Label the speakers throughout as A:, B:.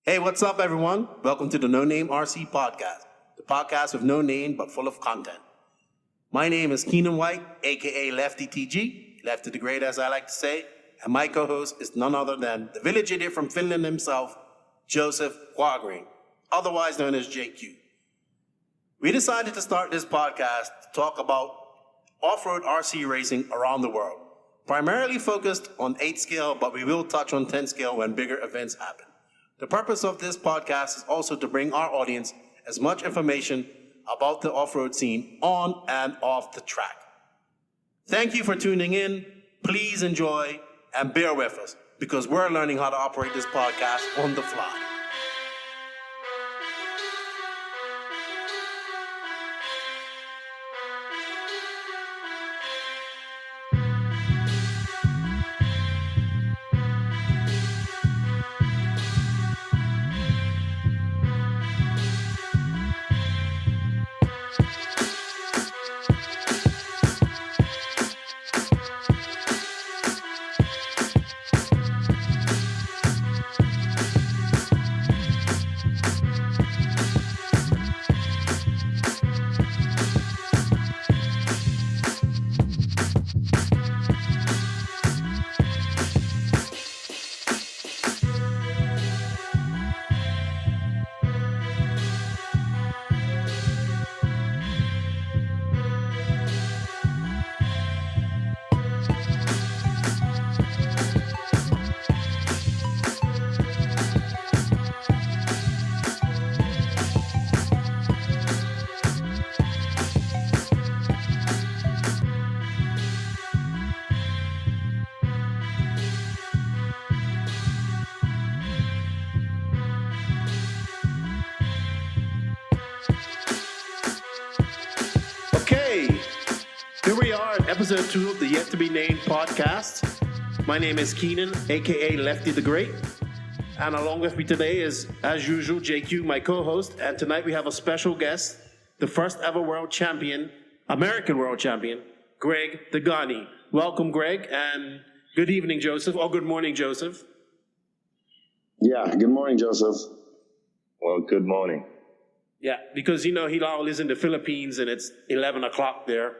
A: Hey, what's up, everyone? Welcome to the No Name RC Podcast, the podcast with no name but full of content. My name is Keenan White, aka Lefty TG, Lefty the Great as I like to say, and my co-host is none other than the village idiot from Finland himself, Joseph Quagring, otherwise known as JQ. We decided to start this podcast to talk about off-road RC racing around the world, primarily focused on 8 scale, but we will touch on 10 scale when bigger events happen. The purpose of this podcast is also to bring our audience as much information about the off-road scene on and off the track. Thank you for tuning in. Please enjoy and bear with us because we're learning how to operate this podcast on the fly. Okay, here we are at episode 2 of the Yet to Be Named podcast. My name is Keenan, aka Lefty the Great, and along with me today is, as usual, JQ, my co-host, and tonight we have a special guest, the first ever world champion, American world champion, Greg Degani. Welcome, Greg, and good evening, Joseph, or good morning, Joseph.
B: Yeah, good morning, Joseph.
C: Well, good morning.
A: Yeah, because, he now lives in the Philippines and it's 11 o'clock there.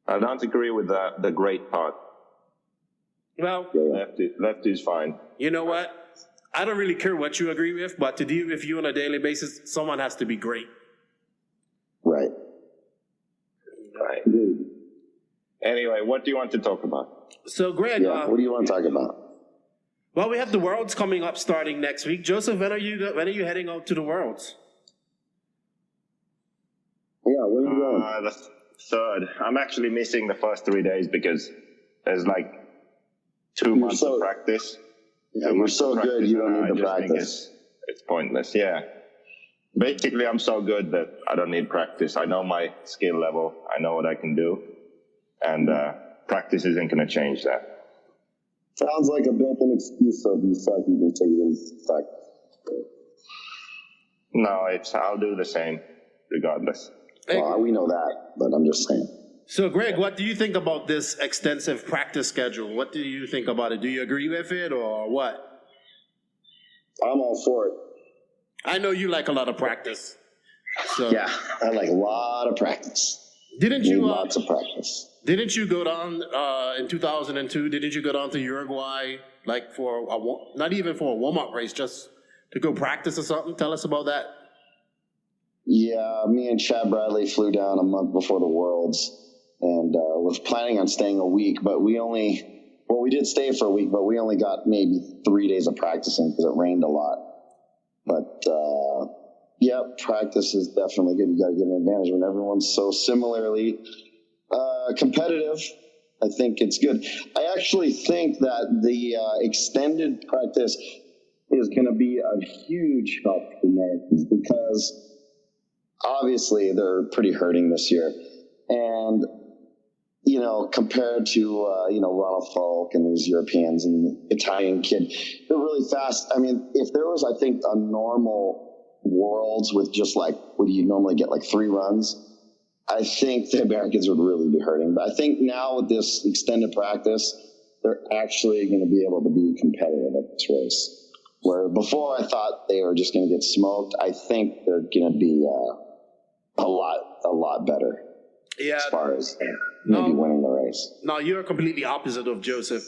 C: I don't agree with that, the great part.
A: Well,
C: Lefty's fine.
A: You know what? I don't really care what you agree with, but to deal with you on a daily basis, someone has to be great.
B: Right.
C: Right. Anyway, what do you want to talk about?
A: So, Greg,
B: what do you want to talk about?
A: Well, we have the Worlds coming up starting next week. Joseph, when are you heading out to the Worlds?
B: Yeah, where are you going?
C: The third. I'm actually missing the first 3 days because there's like 2 months of practice.
B: Yeah, you're so good you don't need to practice.
C: It's pointless, yeah. Basically, I'm so good that I don't need practice. I know my skill level. I know what I can do. And practice isn't going to change that.
B: Sounds like a built-in excuse of you suck, you can take it as suck.
C: No, I'll do the same regardless.
B: Well, we know that, but I'm just saying.
A: So, Greg, what do you think about this extensive practice schedule? What do you think about it? Do you agree with it or what?
B: I'm all for it.
A: I know you like a lot of practice. So.
B: Yeah, I like a lot of practice. Lots of practice.
A: Didn't you go down in 2002? Didn't you go down to Uruguay, like not even for a warm-up race, just to go practice or something? Tell us about that.
B: Yeah, me and Chad Bradley flew down a month before the Worlds and was planning on staying a week, but we did stay for a week, but we only got maybe 3 days of practicing because it rained a lot. But, yeah, practice is definitely good. You got to get an advantage when everyone's so similarly competitive. I think it's good. I actually think that the extended practice is going to be a huge help to Americans because obviously they're pretty hurting this year. And, compared to, Ronald Falk and these Europeans and the Italian kid, they're really fast. I mean, if there was, I think, a normal Worlds with just like, what do you normally get, like 3 runs? I think the Americans would really be hurting. But I think now with this extended practice, they're actually going to be able to be competitive at this race. Where before I thought they were just going to get smoked, I think they're going to be a lot better as far as maybe winning the race.
A: No, you're completely opposite of Joseph.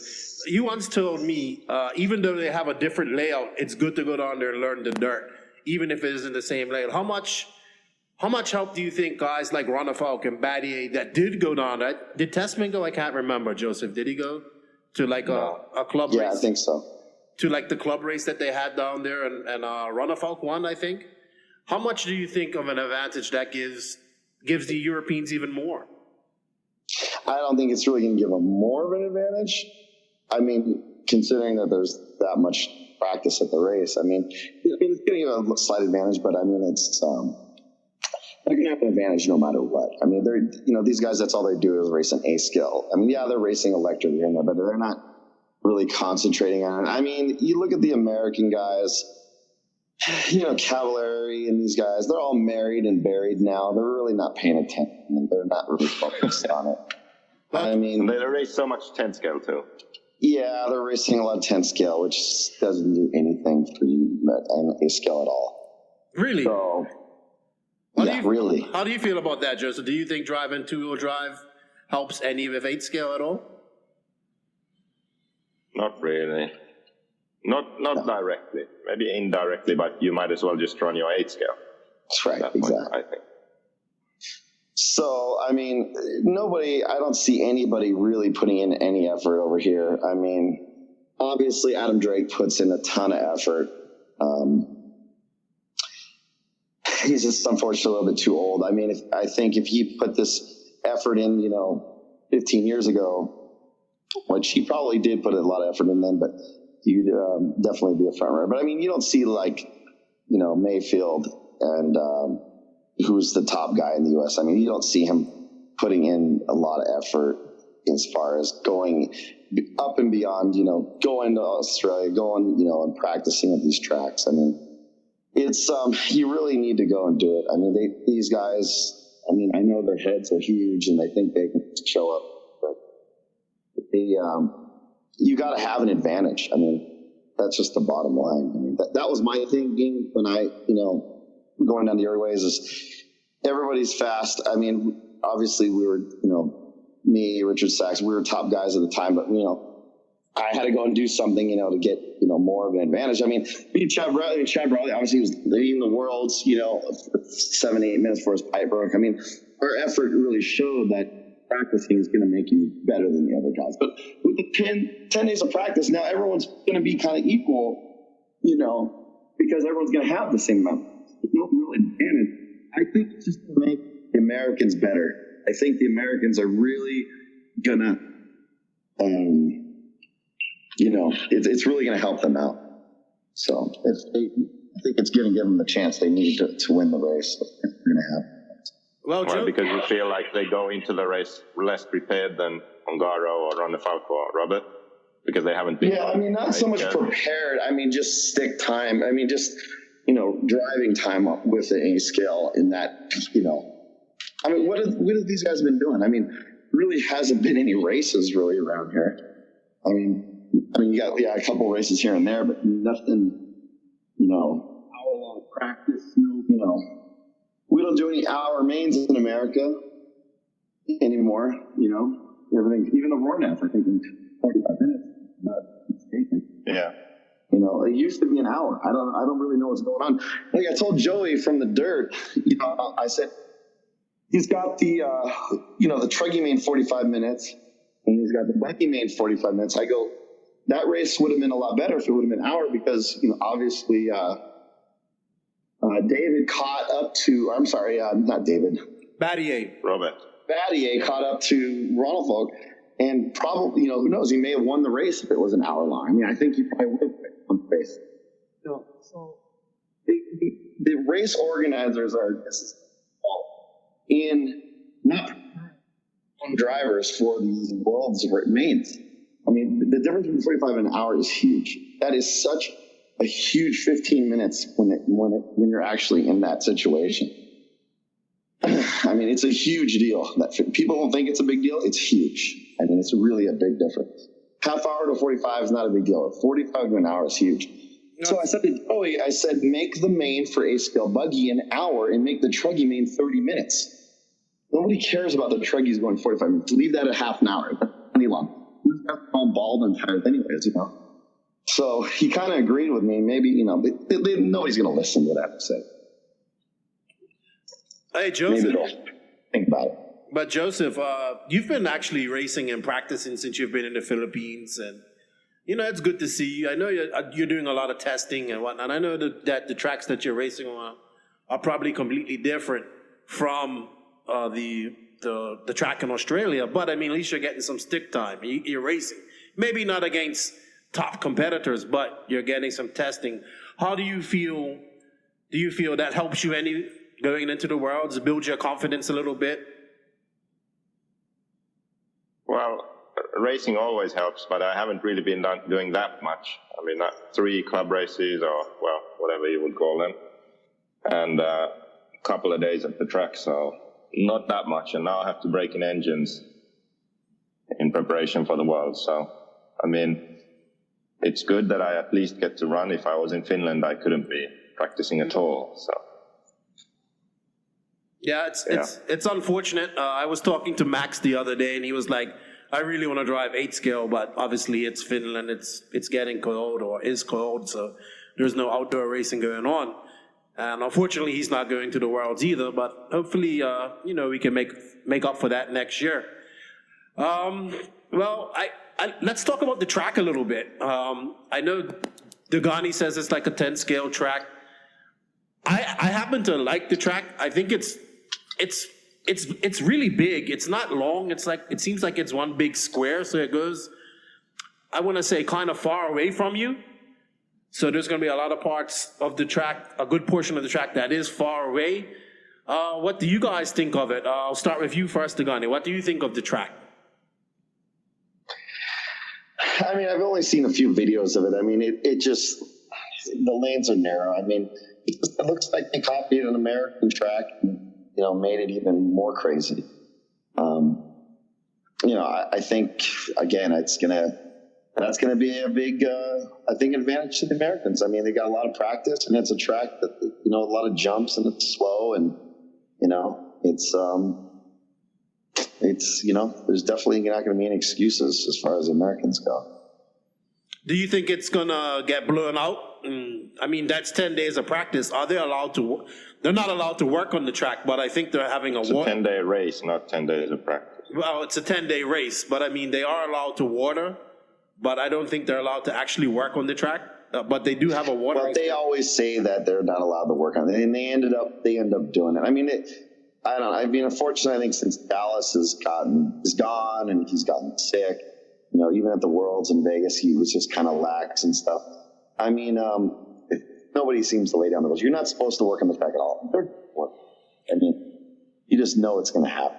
A: You once told me, even though they have a different layout, it's good to go down there and learn the dirt, even if it isn't the same layout. How much help do you think guys like Ronnefaulk and Battier that did go down there? Did Tessman go? I can't remember, Joseph. Did he go to like a club race?
B: Yeah, I think so.
A: To like the club race that they had down there, and Ronnefaulk won, I think. How much do you think of an advantage that gives the Europeans even more? I
B: don't think it's really going to give them more of an advantage. I mean, considering that there's that much practice at the race, I mean, it's going to give a slight advantage, but I mean, it's they're going to have an advantage no matter what. I mean, these guys, that's all they do is race an A skill. I mean, yeah, they're racing electric here and there, but they're not really concentrating on it. I mean, you look at the American guys, Cavallari and these guys, they're all married and buried now. They're really not paying attention. They're not really focused on it. I mean,
C: they race so much 10 scale too.
B: Yeah, they're racing a lot of 10 scale, which doesn't do anything for you an A scale at all.
A: Really?
B: So, really.
A: How do you feel about that, Joseph? Do you think driving two-wheel drive helps any with 8 scale at all?
C: Not really. Not directly. Maybe indirectly, but you might as well just run your 8 scale.
B: That's right,
C: exactly.
B: Point, I think. So, I mean, I don't see anybody really putting in any effort over here. I mean, obviously Adam Drake puts in a ton of effort. He's just unfortunately a little bit too old. I mean, I think if he put this effort in, 15 years ago, which he probably did put a lot of effort in then, but he'd definitely be a front runner. But I mean, you don't see Mayfield and who's the top guy in the U.S. I mean, you don't see him putting in a lot of effort as far as going up and beyond, going to Australia, going, and practicing at these tracks. I mean, it's you really need to go and do it. I mean, these guys, I mean, I know their heads are huge and they think they can show up, but you got to have an advantage. I mean, that's just the bottom line. I mean, that was my thinking when I, going down the airways is everybody's fast. I mean, obviously we were, me, Richard Sachs, we were top guys at the time, but, I had to go and do something, to get, more of an advantage. I mean, Chad Bradley obviously was leading the Worlds, 7-8 minutes before his pipe broke. I mean, our effort really showed that practicing is going to make you better than the other guys. But with the 10 days of practice, now everyone's going to be kind of equal, because everyone's going to have the same amount. There's no real advantage. I think it's just going to make the Americans better. I think the Americans are really going to, it's really going to help them out. So I think it's going to give them the chance they need to win the race. They're going to have.
C: Well, because you feel like they go into the race less prepared than Ongaro or Ronnefaulk or Robert, because they haven't been.
B: Yeah, I mean, not so much prepared. I mean, just stick time. I mean, just, driving time up with the A scale in that, I mean, what have these guys been doing? I mean, really hasn't been any races really around here. I mean, you got, a couple races here and there, but nothing, hour-long practice, we don't do any hour mains in America anymore, everything, even the Roarnath, I think in 45 minutes, not mistaken.
C: Yeah.
B: It used to be an hour. I don't really know what's going on. Like I told Joey from the dirt, I said, he's got the, the Truggy main 45 minutes, and he's got the Bucky main 45 minutes. I go, that race would have been a lot better if it would have been an hour because, obviously, David caught up to, I'm sorry, not David.
A: Battier.
C: Robert.
B: Battier caught up to Ronnefaulk, and probably, who knows, he may have won the race if it was an hour long. I mean, I think he probably would have won the race. So the race organizers are in not on drivers for these Worlds mains. I mean, the difference between 45 and an hour is huge. That is such a huge 15 minutes when you're actually in that situation. I mean, it's a huge deal. That people don't think it's a big deal. It's huge. I mean, it's really a big difference. Half hour to 45 is not a big deal. 45 to an hour is huge. So I said to Joey, I said, make the main for A-scale buggy an hour and make the truggy main 30 minutes. Nobody cares about the truggies going 45 minutes. Leave that at half an hour. That's plenty long. We've got all bald and tired anyways, So he kind of agreed with me. Maybe, nobody's going to listen to what I have to say.
A: Hey, Joseph.
B: Maybe they'll think about it.
A: But Joseph, you've been actually racing and practicing since you've been in the Philippines, and it's good to see you. I know you're doing a lot of testing and whatnot. I know that the tracks that you're racing on are probably completely different from the track in Australia. But I mean, at least you're getting some stick time. You're racing, maybe not against top competitors, but you're getting some testing. How do you feel? Do you feel that helps you any going into the Worlds, build your confidence a little bit?
C: Well, racing always helps, but I haven't really been doing that much. I mean, 3 club races, or, well, whatever you would call them, and a couple of days at the track, so not that much. And now I have to break in engines in preparation for the World. So, I mean, it's good that I at least get to run. If I was in Finland, I couldn't be practicing at all. So.
A: Yeah, it's unfortunate. I was talking to Max the other day, and he was like, I really want to drive 8 scale, but obviously it's Finland, it's getting cold, or is cold, so there's no outdoor racing going on. And unfortunately, he's not going to the Worlds either, but hopefully, we can make up for that next year. Well, let's talk about the track a little bit. I know Degani says it's like a 10 scale track. I happen to like the track. I think it's really big. It's not long. It seems like it's one big square. So it goes, I want to say, kind of far away from you. So there's going to be a lot of parts of the track, a good portion of the track that is far away. What do you guys think of it? I'll start with you first, Degani. What do you think of the track?
B: I mean, I've only seen a few videos of it. I mean, it just, the lanes are narrow. I mean, it looks like they copied an American track and, made it even more crazy. I think, again, that's going to be a big, I think, advantage to the Americans. I mean, they got a lot of practice, and it's a track that, a lot of jumps, and it's slow, and, there's definitely not going to be any excuses as far as Americans go.
A: Do you think it's going to get blown out? I mean, that's 10 days of practice. Are they allowed to? They're not allowed to work on the track, but I think they're having
C: It's a 10-day race, not 10 days of practice.
A: Well, it's a 10-day race, but I mean, they are allowed to water, but I don't think they're allowed to actually work on the track. But they do have a water.
B: Well, they always say that they're not allowed to work on it, and they end up doing it. I mean, I don't know. I mean, unfortunately, I think since Dallas is gone and he's gotten sick, even at the Worlds in Vegas, he was just kind of lax and stuff. I mean, nobody seems to lay down the rules. You're not supposed to work on the track at all. I mean, you just know it's going to happen.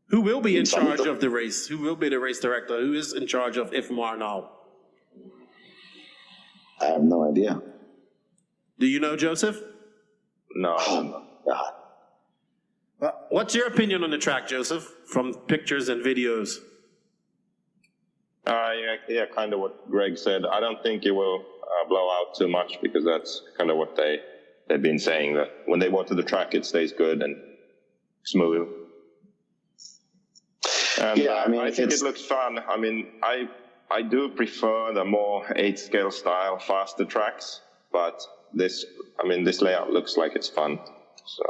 A: Who will be in charge of the race? Who will be the race director? Who is in charge of IFMAR now?
B: I have no idea.
A: Do you know, Joseph?
C: No.
B: Oh, God.
A: What's your opinion on the track, Joseph, from pictures and videos?
C: Yeah, kind of what Greg said. I don't think it will blow out too much, because that's kind of what they've been saying, that when they water the track, it stays good and smooth. And
B: yeah, I mean,
C: I think it looks fun. I mean, I do prefer the more 8-scale style, faster tracks, but this layout looks like it's fun. So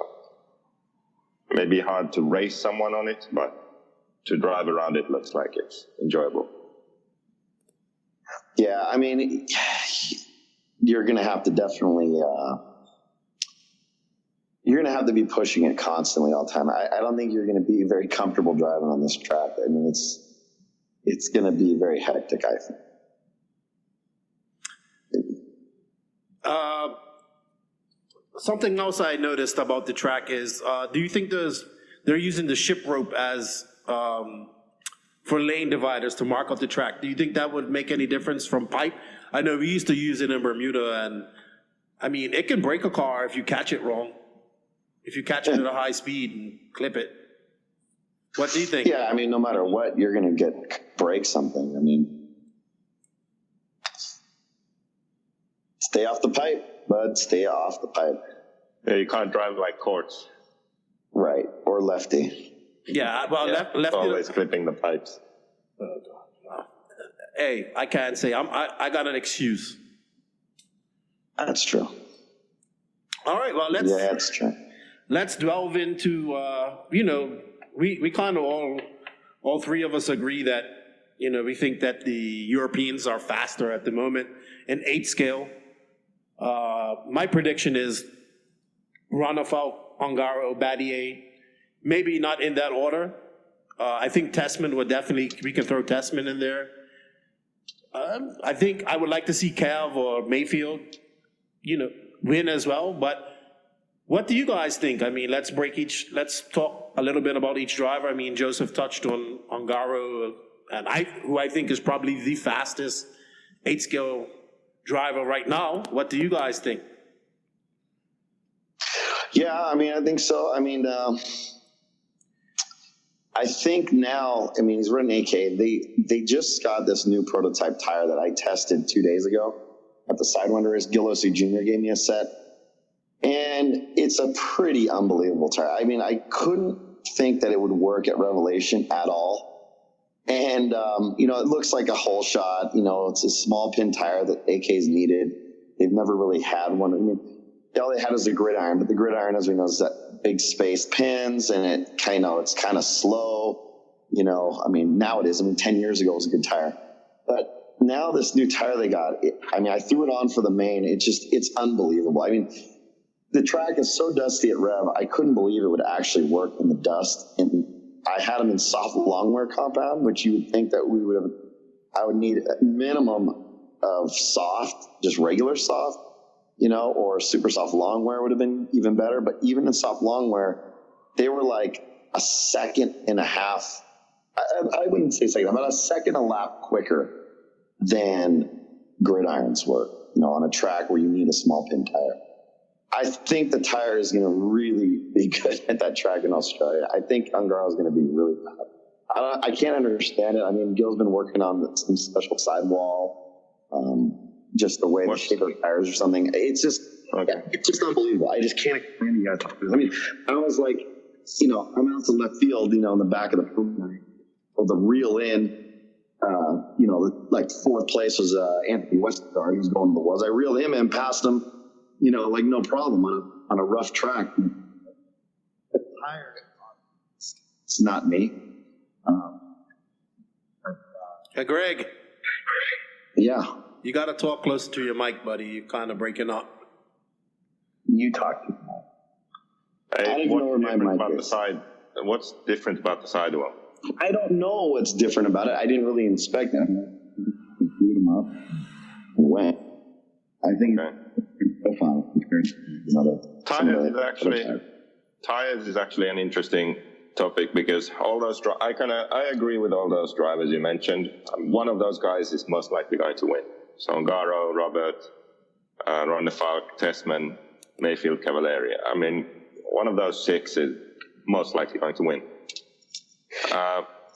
C: it may be hard to race someone on it, but to drive around it looks like it's enjoyable.
B: Yeah, I mean, you're going to have to definitely, you're going to have to be pushing it constantly all the time. I don't think you're going to be very comfortable driving on this track. I mean, it's going to be very hectic, I think.
A: Something else I noticed about the track is, do you think they're using the ship rope as for lane dividers to mark out the track? Do you think that would make any difference from pipe? I know we used to use it in Bermuda, and I mean, it can break a car if you catch it wrong. If you catch it at a high speed and clip it. What do you think?
B: Yeah, I mean, no matter what, you're going to break something. I mean, Stay off the pipe, bud. Stay off the pipe.
C: Yeah, you can't drive like courts.
B: Right. Or lefty.
A: Yeah, well, lefty.
C: Always clipping the pipes.
A: Hey, I can't say. I got an excuse.
B: That's true.
A: All right, well,
B: Yeah, that's true.
A: let's delve into, we kind of all three of us agree that, we think that the Europeans are faster at the moment in 8 scale. My prediction is Ronnefeldt, Ongaro, Battier, maybe not in that order. I think Tessman we can throw Tessman in there. I think I would like to see Cav or Mayfield, win as well. But what do you guys think? I mean, let's talk a little bit about each driver. I mean, Joseph touched on Ongaro, and who I think is probably the fastest 8 scale driver right now. What do you guys think?
B: Yeah, I mean, I think so. I mean, I think now, I mean, he's running AK. They just got this new prototype tire that I tested 2 days ago at the Sidewinder race. Gillosi Jr. gave me a set, and it's a pretty unbelievable tire. I mean, I couldn't think that it would work at Revelation at all. And, it looks like a hole shot. It's a small pin tire that AK's needed. They've never really had one. I mean, all they had is a gridiron, but the gridiron, as we know, is that big spaced pins, and it's kind of slow. I mean, now it is. I mean, 10 years ago it was a good tire, but now this new tire they got, I threw it on for the main. It's unbelievable. I mean, the track is so dusty at Rev, I couldn't believe it would actually work in the dust. And I had them in soft longwear compound, which you would think that I would need a minimum of soft, just regular soft, or super soft longwear would have been even better. But even in soft longwear, they were like a second and a half. I wouldn't say second, about a second a lap quicker than gridirons were, on a track where you need a small pin tire. I think the tire is going to really be good at that track in Australia. I think Ongaro is going to be really bad. I can't understand it. I mean, Gil's been working on some special sidewall, just the way they shape their tires or something. It's just, it's just unbelievable. I just can't explain the guy. I mean, I was like, I'm out to left field, in the back of the program, or the reel in, like fourth place was Anthony Westergaard. He was going to the Worlds. I reeled him in, passed him, like no problem on a rough track. The tire, it's not me.
A: Hey, Greg.
B: Yeah.
A: You got to talk closer to your mic, buddy. You're kind of breaking up.
B: You talk to me.
C: Hey,
B: I don't even know where my mic is.
C: What's different about the sidewall?
B: I don't know what's different about it. I didn't really inspect it. I boot them up and went. I think profile compared to
C: tires is actually an interesting topic, because all those I agree with all those drivers you mentioned. One of those guys is most likely going to win. So Ongaro, Robert, Ronnefeldt, Tessman, Mayfield, Cavalieri. I mean, one of those 6 is most likely going to win.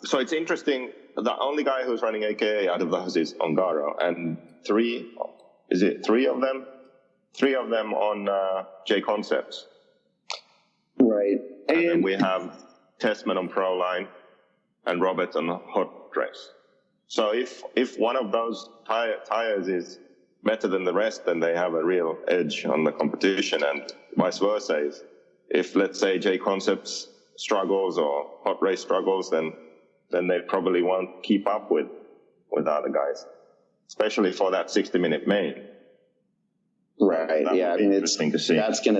C: So it's interesting. The only guy who's running AKA out of those is Ongaro, and 3 of them? 3 of them on J Concepts.
B: Right.
C: And then we have Tessman on Pro Line and Robert on Hot Race. So if one of those tires is better than the rest, then they have a real edge on the competition, and vice versa. If let's say J Concepts struggles or Hot Race struggles, then they probably won't keep up with other guys, especially for that 60-minute main.
B: Right. Yeah. I mean, it's
C: interesting to see.
B: That's going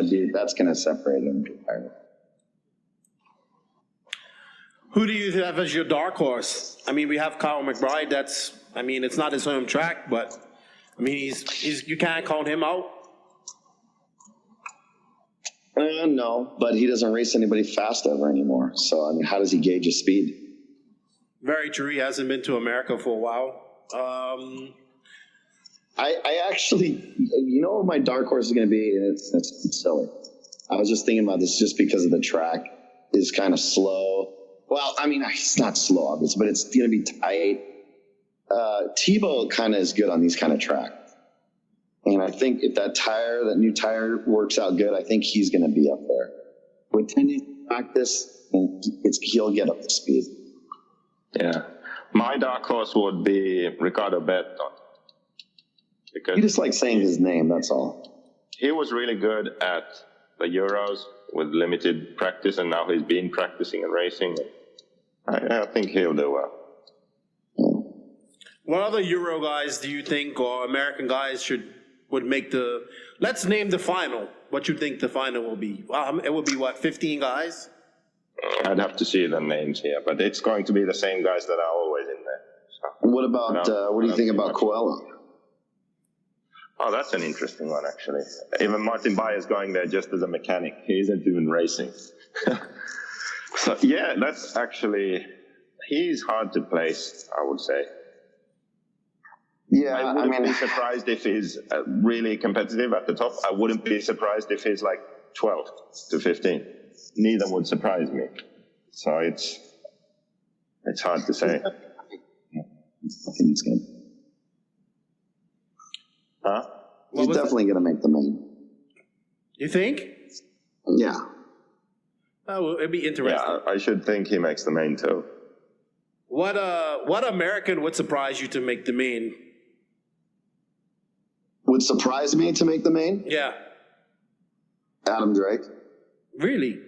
B: to separate them entirely.
A: Who do you have as your dark horse? I mean, we have Kyle McBride. It's not his home track, but I mean, he's you can't count him out.
B: No, but he doesn't race anybody fast ever anymore. So, I mean, how does he gauge his speed?
A: Very true. He hasn't been to America for a while.
B: I actually, what my dark horse is going to be, and it's silly. I was just thinking about this just because of the track is kind of slow. Well, I mean, it's not slow, obviously, but it's going to be tight. Tebow kind of is good on these kind of tracks. And I think if that new tire works out good, I think he's going to be up there. With 10 days of practice, he'll get up to speed.
C: Yeah. My dark horse would be Ricardo Berton. Because
B: You just like saying his name, that's all.
C: he was really good at the Euros with limited practice, and now he's been practicing and racing. I think he'll do well.
A: What other Euro guys do you think, or American guys, would make the? Let's name the final. What you think the final will be? It will be what, 15 guys?
C: I'd have to see the names here, but it's going to be the same guys that are always in there. So,
B: And what about, what do you think about Coelho?
C: oh, that's an interesting one, actually. Even Martin Bayer's going there just as a mechanic. He isn't even racing. So, yeah, that's actually... He's hard to place, I would say.
B: Yeah,
C: I wouldn't be surprised if he's really competitive at the top. I wouldn't be surprised if he's like 12 to 15. Neither would surprise me. So it's hard to say.
B: He's good.
C: Huh?
B: He's definitely going to make the main.
A: You think?
B: Yeah.
A: Oh, well, it'd be interesting.
C: Yeah, I should think he makes the main too.
A: What American would surprise you to make the main?
B: Would surprise me to make the main?
A: Yeah.
B: Adam Drake.
A: Really?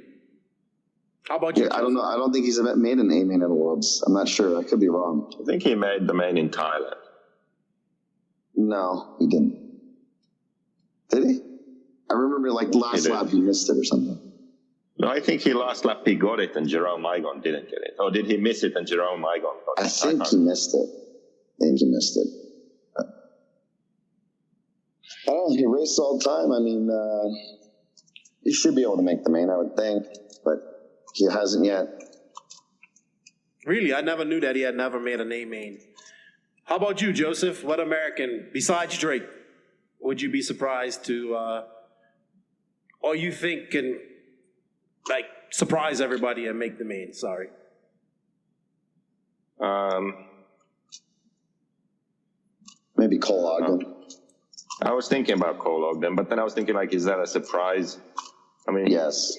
A: How about you?
B: Yeah, I don't know. I don't think he's made an A main in the Worlds. I'm not sure. I could be wrong.
C: I think he made the main in Thailand.
B: No, he didn't. Did he? I remember like last lap he missed it or something.
C: No, I think last lap he got it and Jerome Igon didn't get it. Or did he miss it and Jerome Igon got it?
B: I think he missed it. I don't know. He races all the time. I mean, he should be able to make the main, I would think. But he hasn't yet.
A: Really? I never knew that he had never made an A main. How about you, Joseph? What American, besides Drake, would you be surprised to, or you think can, like, surprise everybody and make the main? Sorry.
B: Maybe Cole Ogden.
C: I was thinking about Cole Ogden, but then I was thinking, like, is that a surprise? I mean,
B: yes.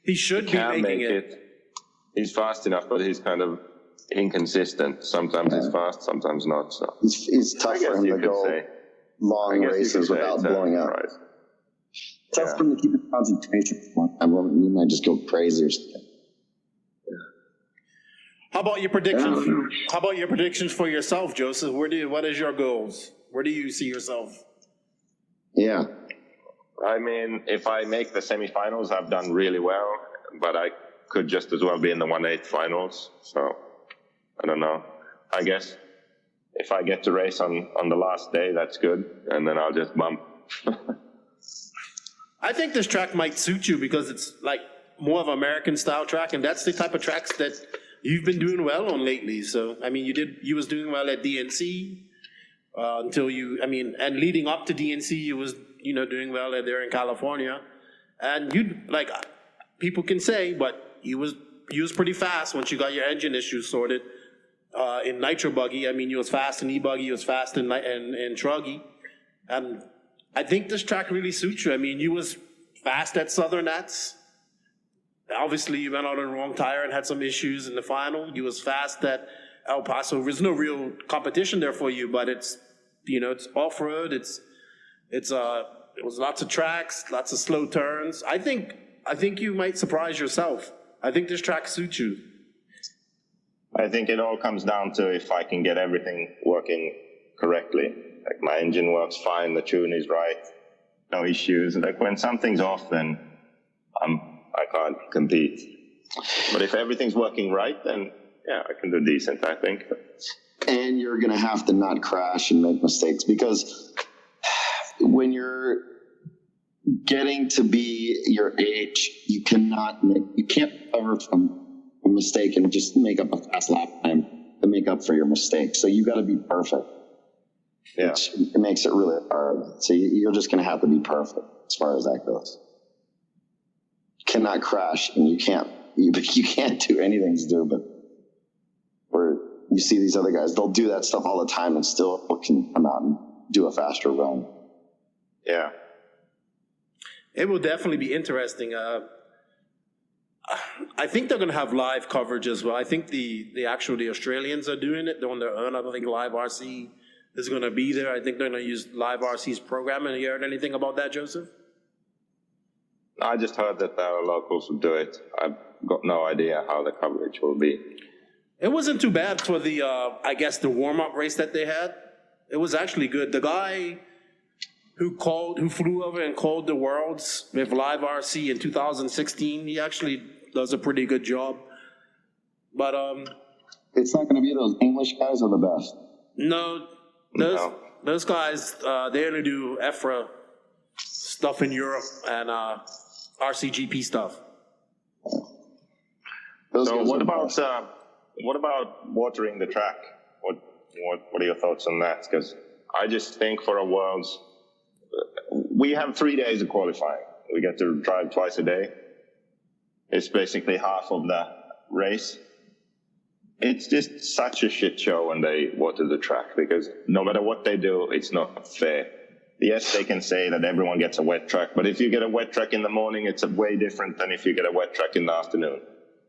A: He should be making it.
C: He's fast enough, but he's kind of inconsistent. Sometimes he's fast, sometimes not. So
B: it's tough for him to go long races without blowing up.
C: Right.
B: Tough for him to keep his concentration. You might just go crazy or something.
A: How about your predictions? How about your predictions for yourself, Joseph? What is your goals? Where do you see yourself?
B: Yeah.
C: I mean, if I make the semifinals, I've done really well, but I could just as well be in the 1/8 finals. So I don't know. I guess if I get to race on the last day, that's good, and then I'll just bump.
A: I think this track might suit you because it's like more of an American style track, and that's the type of tracks that you've been doing well on lately. So I mean, you was doing well at DNC until and leading up to DNC, you was doing well there in California, and people can say, but you was pretty fast once you got your engine issues sorted in Nitro Buggy. I mean, you was fast in E-Buggy, you was fast in Truggy, and I think this track really suits you. I mean, you was fast at Southern Nats. Obviously, you went out on the wrong tire and had some issues in the final. You was fast at El Paso. There's no real competition there for you, but it's off-road. It was lots of tracks, lots of slow turns. I think you might surprise yourself. I think this track suits you.
C: I think it all comes down to if I can get everything working correctly. Like my engine works fine, the tune is right, no issues. Like when something's off, then I can't compete. But if everything's working right, then yeah, I can do decent, I think.
B: And you're going to have to not crash and make mistakes, because when you're getting to be your age, you can't recover from a mistake and just make up a fast lap time to make up for your mistake. So you got to be perfect.
C: Yeah.
B: It makes it really hard. So you're just going to have to be perfect as far as that goes. You cannot crash, and you can't do anything to do, but where you see these other guys, they'll do that stuff all the time and still can come out and do a faster run.
C: Yeah.
A: It will definitely be interesting. I think they're going to have live coverage as well. I think the Australians are doing it. They're on their own. I don't think Live RC is going to be there. I think they're going to use Live RC's programming. You heard anything about that, Joseph?
C: I just heard that the locals will do it. I've got no idea how the coverage will be.
A: It wasn't too bad for the, I guess, the warm-up race that they had. It was actually good. The guy who flew over and called the Worlds with Live RC in 2016, he actually does a pretty good job. But
B: it's not going to be those English guys are the best.
A: No, those guys, they only do EFRA stuff in Europe and RCGP stuff.
C: So what about watering the track? What are your thoughts on that? Because I just think for a Worlds, we have 3 days of qualifying. We get to drive twice a day. It's basically half of the race. It's just such a shit show when they water the track, because no matter what they do, it's not fair. Yes, they can say that everyone gets a wet track, but if you get a wet track in the morning, it's way different than if you get a wet track in the afternoon.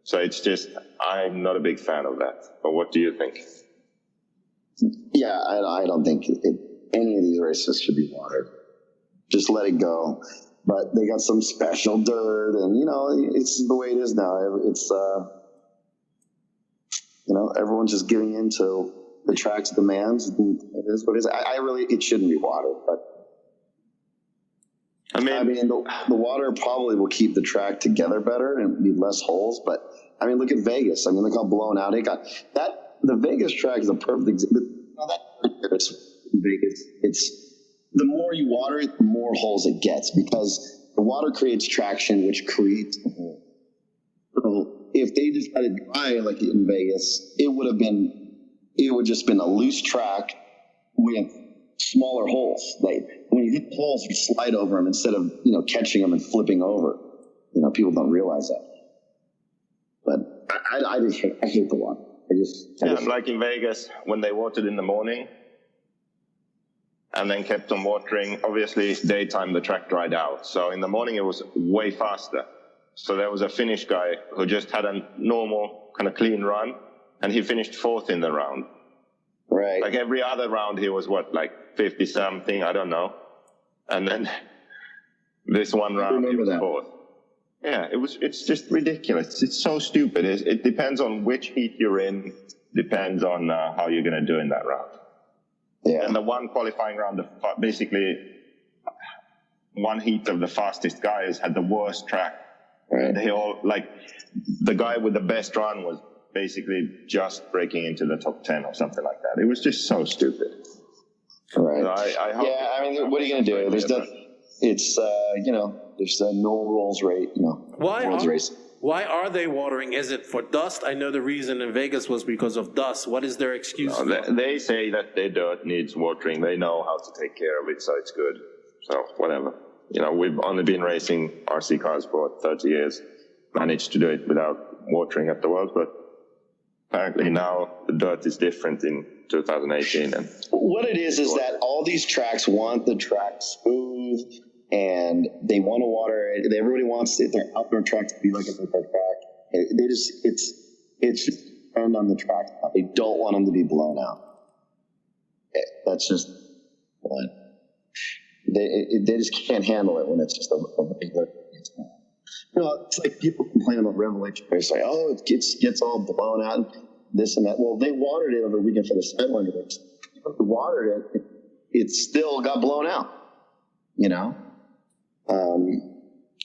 C: So it's just, I'm not a big fan of that. But what do you think?
B: Yeah, I don't think any of these races should be watered. Just let it go. But they got some special dirt, and, it's the way it is now. It's, everyone's just giving in to the track's demands. It is what it is. It shouldn't be watered, but I mean, the water probably will keep the track together better and need less holes. But I mean, look at Vegas. I mean, look how blown out it got. The Vegas track is a perfect example. Vegas. It's the more you water it, the more holes it gets, because the water creates traction, which creates a hole. So if they just had it dry like in Vegas, it would just been a loose track with smaller holes. Like when you hit holes, you slide over them instead of catching them and flipping over. People don't realize that. But I hate the water.
C: Like in Vegas, when they watered in the morning and then kept on watering, obviously daytime the track dried out. So in the morning it was way faster. So there was a Finnish guy who just had a normal kind of clean run, and he finished fourth in the round.
B: Right.
C: Like every other round he was 50 something, I don't know. And then this one round he was fourth. Yeah, it's just ridiculous. It's so stupid. It depends on which heat you're in, depends on how you're going to do in that round.
B: Yeah.
C: And the one qualifying round, basically one heat of the fastest guys had the worst track.
B: Right.
C: They all, the guy with the best run was basically just breaking into the top 10 or something like that. It was just so stupid.
B: Right.
C: So I hope
B: I mean, what are you going to do? There's no rules rate, rules race.
A: Why are they watering? Is it for dust? I know the reason in Vegas was because of dust. What is their excuse?
C: No, they say that their dirt needs watering. They know how to take care of it, so it's good. So whatever. We've only been racing RC cars for 30 years, managed to do it without watering at the Worlds, but apparently now the dirt is different in 2018. And
B: what it is that all these tracks want the track smooth, and they want to water it. Everybody wants their outdoor track to be like a indoor track. It's just turned on the track. They don't want them to be blown out. That's just one. They just can't handle it when it's just a regular. It's like people complain about Revelation. It's like, it gets all blown out and this and that. Well, they watered it over the weekend for the Sidewinder race. If they watered it, it still got blown out.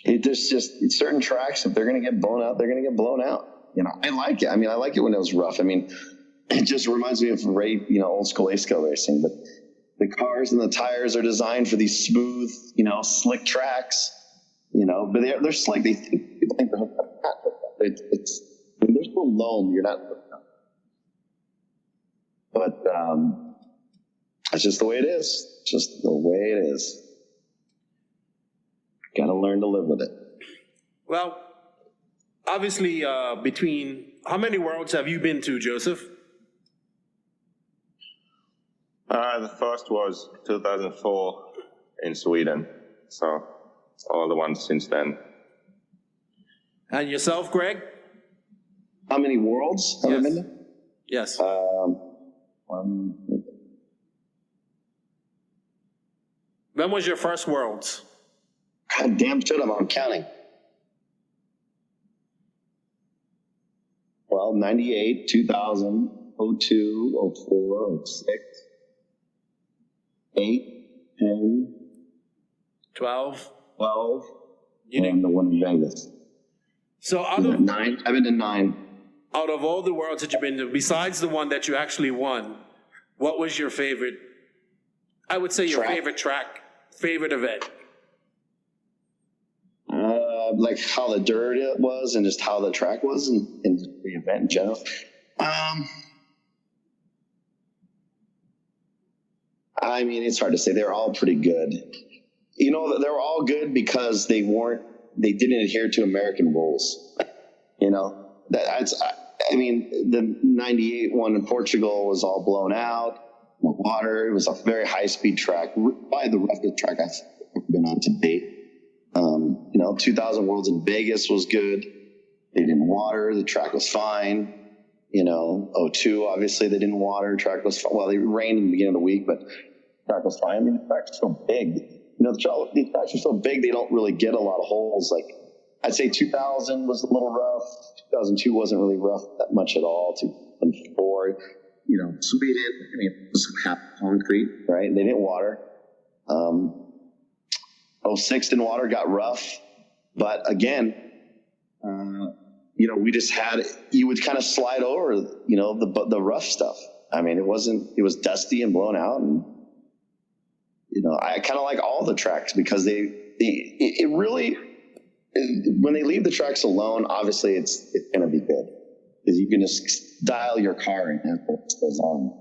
B: There's just certain tracks, if they're going to get blown out, they're going to get blown out. I like it. I mean, I like it when it was rough. I mean, it just reminds me of old school ASCO racing, but the cars and the tires are designed for these smooth, slick tracks, but they're slick. People think they're hooked up. There's no loam. You're not hooked up. But that's just the way it is. Just the way it is. Got to learn to live with it.
A: Well, obviously, how many Worlds have you been to, Joseph?
C: The first was 2004 in Sweden. So all the ones since then.
A: And yourself, Greg?
B: How many worlds have I been to?
A: Yes. When was your first Worlds?
B: God damn shit, I'm counting. Well, 98, 2000, 02, 04, 06, 8, 10,
A: 12.
B: 12,
A: You
B: and the one in Vegas.
A: So
B: I've been to 9.
A: Out of all the Worlds that you've been to, besides the one that you actually won, what was your favorite? I would say your favorite track, favorite event.
B: Like how the dirt it was and just how the track was and the event in general. I mean, it's hard to say. They're all pretty good. You know, they were all good because they didn't adhere to American rules. You know, I mean, the 98 one in Portugal was all blown out. The water, it was a very high-speed track, probably the roughest track I've ever been on to date. 2000 Worlds in Vegas was good. They didn't water. The track was fine. 02, obviously, they didn't water. Track was fine. Well, they rained in the beginning of the week, but track was fine. I mean, the tracks are so big. These tracks are so big, they don't really get a lot of holes. Like, I'd say 2000 was a little rough. 2002 wasn't really rough that much at all. 2004, Sweden, I mean, it was half concrete, right? They didn't water. 06 didn't water, got rough. But again, we just you would kind of slide over, the rough stuff. I mean, it was dusty and blown out. And, I kind of like all the tracks because it really, when they leave the tracks alone, obviously it's going to be good because you can just dial your car and have what goes on.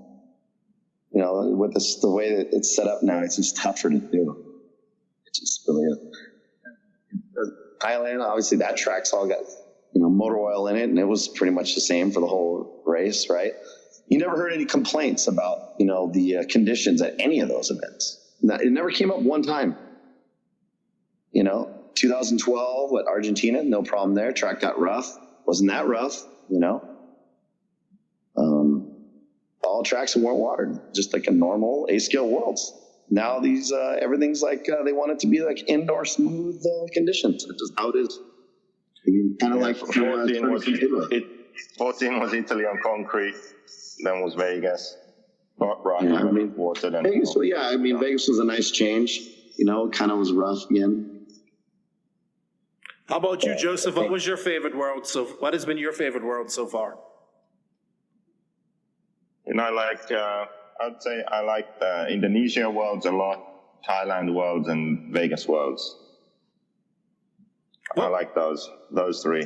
B: With the way that it's set up now, it's just tougher to do. It's just really Thailand, obviously that track's all got, motor oil in it, and it was pretty much the same for the whole race, right? You never heard any complaints about, the conditions at any of those events. It never came up one time. 2012 at Argentina, no problem there. Track got rough. Wasn't that rough, all tracks weren't watered, just like a normal A-scale Worlds. Now these everything's like they want it to be like indoor smooth conditions. It's just how it is. I mean, kind of like
C: 14 was Italy on concrete, then was Vegas. Not rough, water. Then
B: Vegas, Vegas was a nice change. It kind of was rough again.
A: How about you, Joseph? What was your favorite World? What has been your favorite World so far?
C: I'd say I like Indonesia Worlds a lot, Thailand Worlds, and Vegas Worlds. I like those three.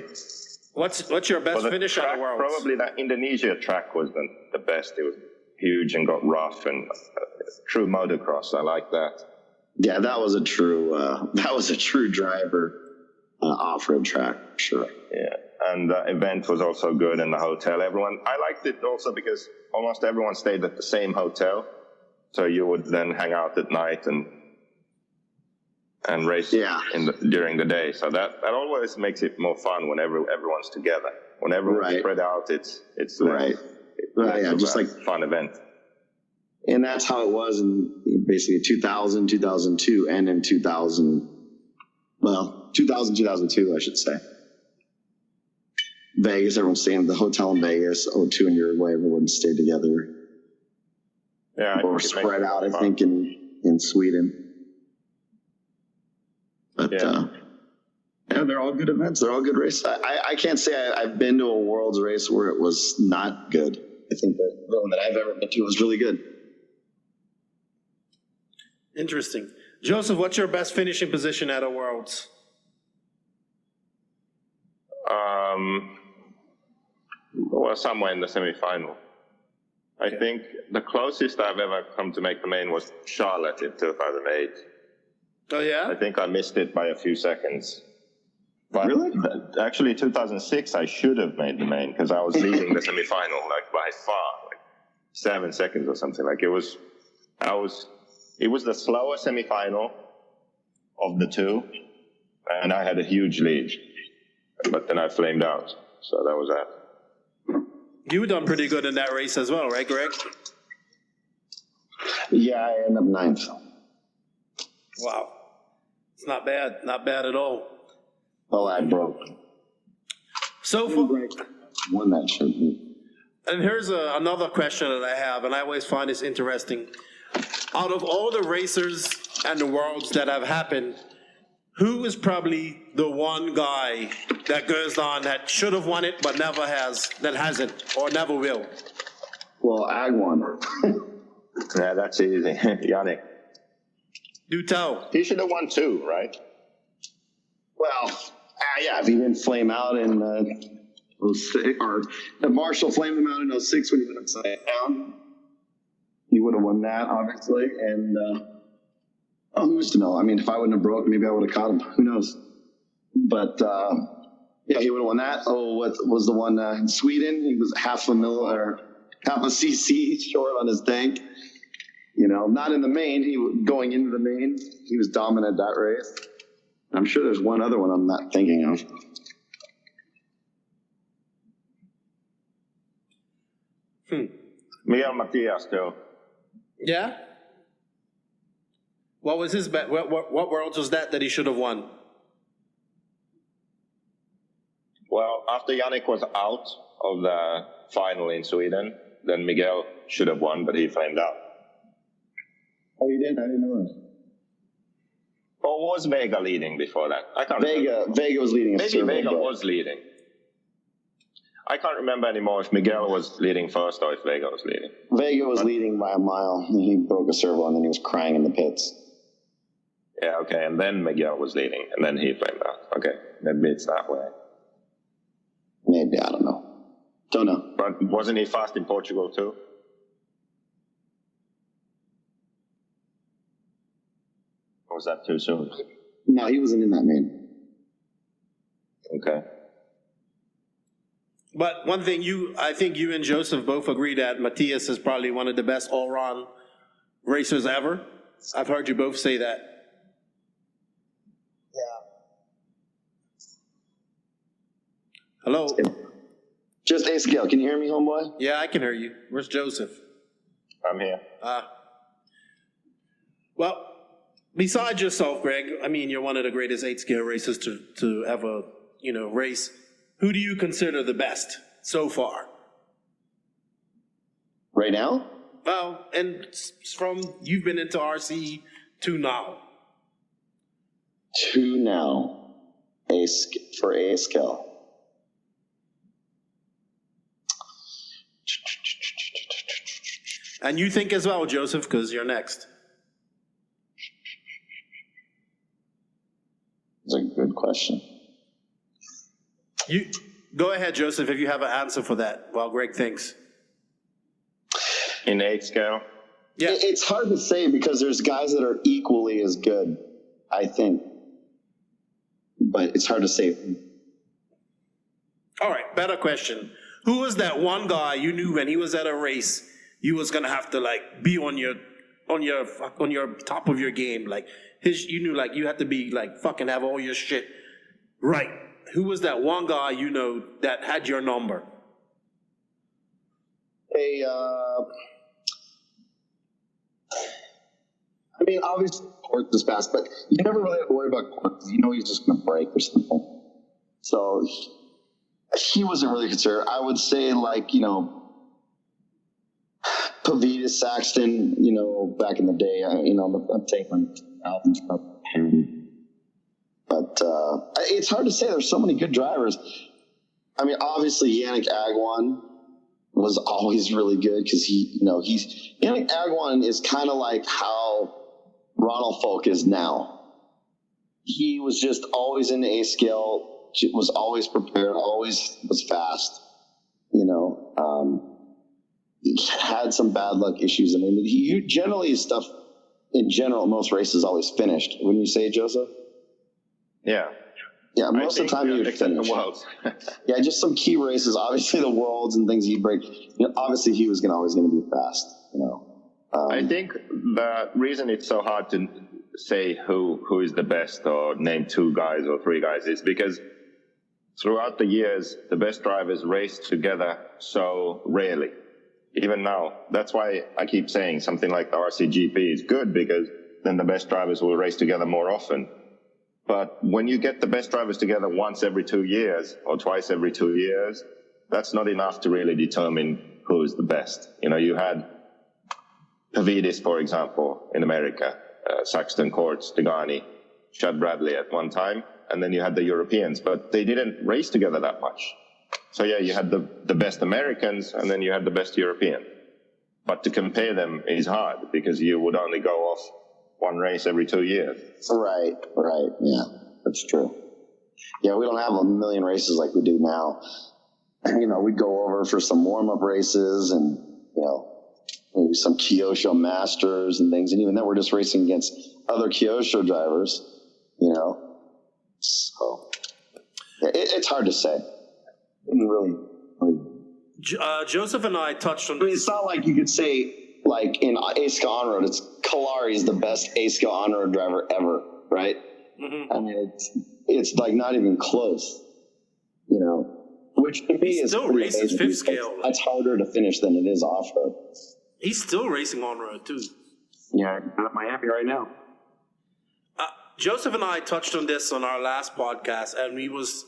A: What's your best finish on the Worlds?
C: Probably that Indonesia track was the best. It was huge and got rough and true motocross. I like that.
B: Yeah, that was a true driver off-road track, sure.
C: Yeah, and the event was also good in the hotel. I liked it also because almost everyone stayed at the same hotel, so you would then hang out at night and race during the day. So that always makes it more fun whenever everyone's together. Whenever we're spread out, it's
B: right. Just like
C: fun event.
B: And that's how it was in basically 2000, 2002, and in 2000, 2002, I should say. Vegas, everyone staying at the hotel in Vegas. 02 in Uruguay, everyone stayed together.
C: Yeah,
B: or spread out, I think, in Sweden. But they're all good events. They're all good races. I can't say I've been to a Worlds race where it was not good. I think that the one that I've ever been to was really good.
A: Interesting. Joseph, what's your best finishing position at a Worlds?
C: Well, somewhere in the semi-final. I think the closest I've ever come to make the main was Charlotte in 2008.
A: Oh, yeah?
C: I think I missed it by a few seconds. But
B: really?
C: Actually, 2006, I should have made the main because I was leading the semi-final by far, 7 seconds or something. It was It was the slower semifinal of the two, and I had a huge lead, but then I flamed out. So that was that.
A: You done pretty good in that race as well, right, Greg?
B: Yeah, I ended up ninth.
A: Wow. It's not bad. Not bad at all.
B: Well, I broke.
A: So far,
B: Won that shit.
A: and here's another question that I have, and I always find this interesting. Out of all the racers and the worlds that have happened, who is probably the one guy that goes on that should have won it but never has, that hasn't, or never will?
B: Well, Ag won.
C: Yeah, that's easy. Yannick.
A: Do tell.
C: He should have won too, right?
B: Well, yeah, if he didn't flame out in 06, or if Marshall flamed him out in 06 when he went upside down, he would have won that, obviously. And who's to know? I mean, if I wouldn't have broke, maybe I would have caught him. Who knows? But yeah, he would have won that. Oh, what was the one in Sweden? He was half a cc short on his tank. You know, not in the main. Going into the main, he was dominant that race. I'm sure there's one other one I'm not thinking of.
C: Miguel Matias too.
A: Yeah? What was his bet? What worlds was that he should have won?
C: Well, after Yannick was out of the final in Sweden, then Miguel should have won, but he flamed out.
B: Oh, you did? I didn't know that.
C: Or was Vega leading before that? I can't remember.
B: Vega was leading.
C: Maybe Vega was leading. I can't remember anymore if Miguel was leading first or if Vega was leading.
B: Vega was leading by a mile. He broke a servo and then he was crying in the pits.
C: Yeah, okay, and then Miguel was leading, and then he flamed out. Okay, maybe it's that way.
B: Maybe, I don't know. Don't know.
C: But wasn't he fast in Portugal too? Or was that too soon?
B: No, he wasn't in that main.
C: Okay.
A: But one thing I think you and Joseph both agree that Matthias is probably one of the best all-round racers ever. I've heard you both say that. Hello?
B: Just A scale. Can you hear me, homeboy?
A: Yeah, I can hear you. Where's Joseph?
C: I'm here.
A: Well, besides yourself, Greg, I mean, you're one of the greatest 8-scale racers to ever, race. Who do you consider the best so far?
B: Right now?
A: Well, and from you've been into RC to now.
B: To now. For A scale.
A: And you think as well, Joseph, because you're next.
B: That's a good question.
A: You go ahead, Joseph, if you have an answer for that while Greg thinks.
C: In 8 scale?
A: Yeah.
B: It's hard to say because there's guys that are equally as good, I think. But it's hard to say.
A: All right, better question. Who was that one guy you knew when he was at a race you was gonna have to be on your top of your game? You knew you had to be fucking have all your shit right. Who was that one guy you know that had your number?
B: I mean, obviously, Court is fast, but you never really have to worry about Court because you know he's just going to break or something. So he wasn't really concerned. I would say, Pavita, Saxton, back in the day, I'm taking Alvin's up. But it's hard to say. There's so many good drivers. I mean, obviously, Yannick Agwan was always really good because Yannick Agwan is kind of like how Ronald Folk is now. He was just always in the A scale, was always prepared, always was fast. He had some bad luck issues. I mean, his stuff in general, most races always finished. Wouldn't you say, Joseph?
C: Yeah.
B: Yeah, most of the time he would finish.
C: The Worlds.
B: Yeah, just some key races, obviously the Worlds and things he'd break. Obviously he was always going to be fast,
C: I think the reason it's so hard to say who is the best or name 2 guys or 3 guys is because throughout the years, the best drivers race together so rarely. Even now, that's why I keep saying something like the RCGP is good because then the best drivers will race together more often. But when you get the best drivers together once every 2 years or twice every 2 years, that's not enough to really determine who is the best. You know, you had Pavidis, for example, in America, Saxton, Courts, Degani, Chad Bradley at one time, and then you had the Europeans, but they didn't race together that much. So yeah, you had the best Americans, and then you had the best European. But to compare them is hard, because you would only go off one race every 2 years.
B: Right, yeah, that's true. Yeah, we don't have a million races like we do now. You know, we'd go over for some warm-up races and, you know, maybe some Kyosho Masters and things, and even then we're just racing against other Kyosho drivers, you know. So it's hard to say. Really.
A: Joseph and I touched on.
B: I mean, it's not like you could say, like in ASCA on-road, it's Kalari is the best ASCA on-road driver ever, right? Mm-hmm. I mean, it's like not even close, you know. Which to me is
A: still races fifth scale.
B: That's harder to finish than it is off-road.
A: He's still racing on-road too.
B: Yeah, I'm at Miami right now.
A: Joseph and I touched on this on our last podcast, and we was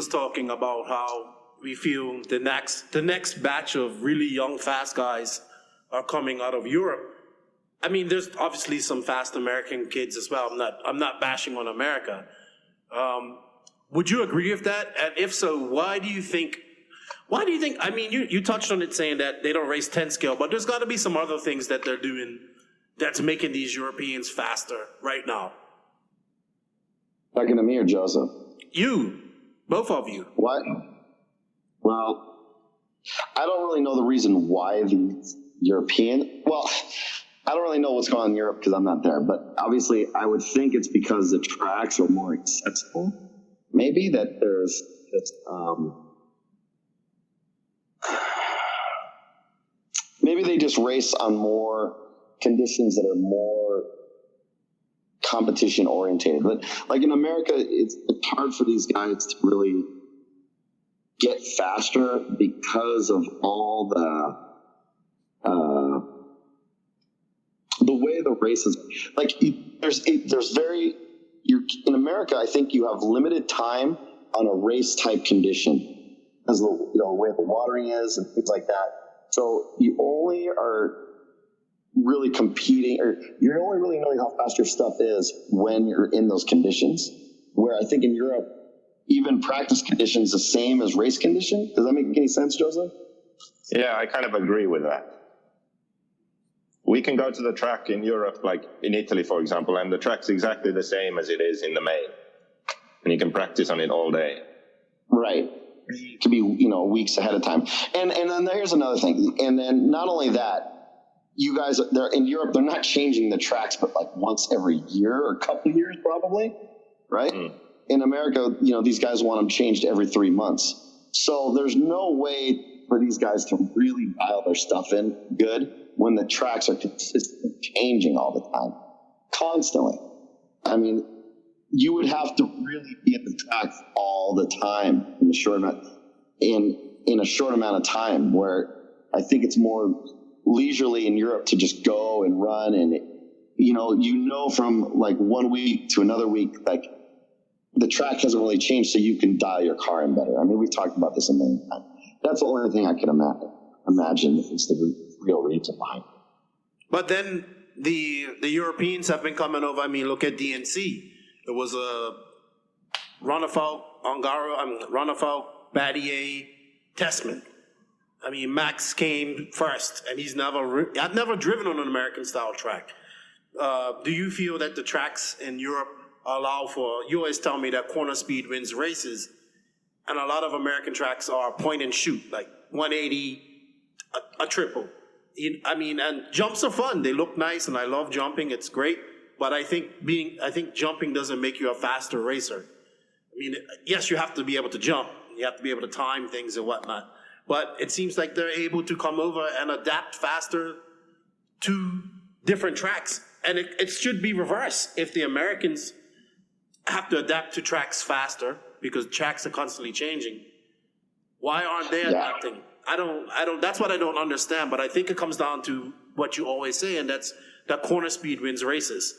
A: talking about how we feel the next batch of really young fast guys are coming out of Europe. I mean, there's obviously some fast American kids as well. I'm not bashing on America. Would you agree with that? And if so, why do you think? I mean, you touched on it saying that they don't race 10 scale, but there's got to be some other things that they're doing that's making these Europeans faster right now.
B: Talking to me or Joseph?
A: You. Both of you.
B: What? Well, I don't really know the reason why the Well, I don't really know what's going on in Europe because I'm not there. But obviously, I would think it's because the tracks are more accessible. Maybe that there's just... maybe they just race on more conditions that are more competition orientated. But like in America, it's hard for these guys to really get faster because of all the way the races, like in America, I think you have limited time on a race type condition as the way the watering is and things like that. So you only are really competing, or you're only really knowing how fast your stuff is when you're in those conditions. Where I think in Europe, even practice conditions the same as race condition. Does that make any sense, Joseph?
C: Yeah, I kind of agree with that. We can go to the track in Europe, like in Italy, for example, and the track's exactly the same as it is in the main. And you can practice on it all day.
B: Right. It could be, weeks ahead of time. And then here's another thing. And then not only that, you guys, they're in Europe, they're not changing the tracks, but like once every year or a couple of years probably, right? Mm. In America, these guys want them changed every 3 months. So there's no way for these guys to really dial their stuff in good when the tracks are consistently changing all the time, constantly. I mean, you would have to really be at the track all the time in a short amount of time, where I think it's more leisurely in Europe to just go and run, and from like 1 week to another week, like the track hasn't really changed, so you can dial your car in better. I mean, we've talked about this a million times. That's the only thing I can imagine is the real reason behind it.
A: But then the Europeans have been coming over. I mean, look at DNC. It was a Ronafal, Battier, Testament. I mean, Max came first, and I've never driven on an American-style track. Do you feel that the tracks in Europe allow for, you always tell me that corner speed wins races, and a lot of American tracks are point and shoot, like 180, a triple. And jumps are fun. They look nice, and I love jumping. It's great. But I think jumping doesn't make you a faster racer. I mean, yes, you have to be able to jump. You have to be able to time things and whatnot. But it seems like they're able to come over and adapt faster two different tracks. And it should be reversed. If the Americans have to adapt to tracks faster because tracks are constantly changing, why aren't they adapting? I don't, that's what I don't understand, but I think it comes down to what you always say, and that's that corner speed wins races.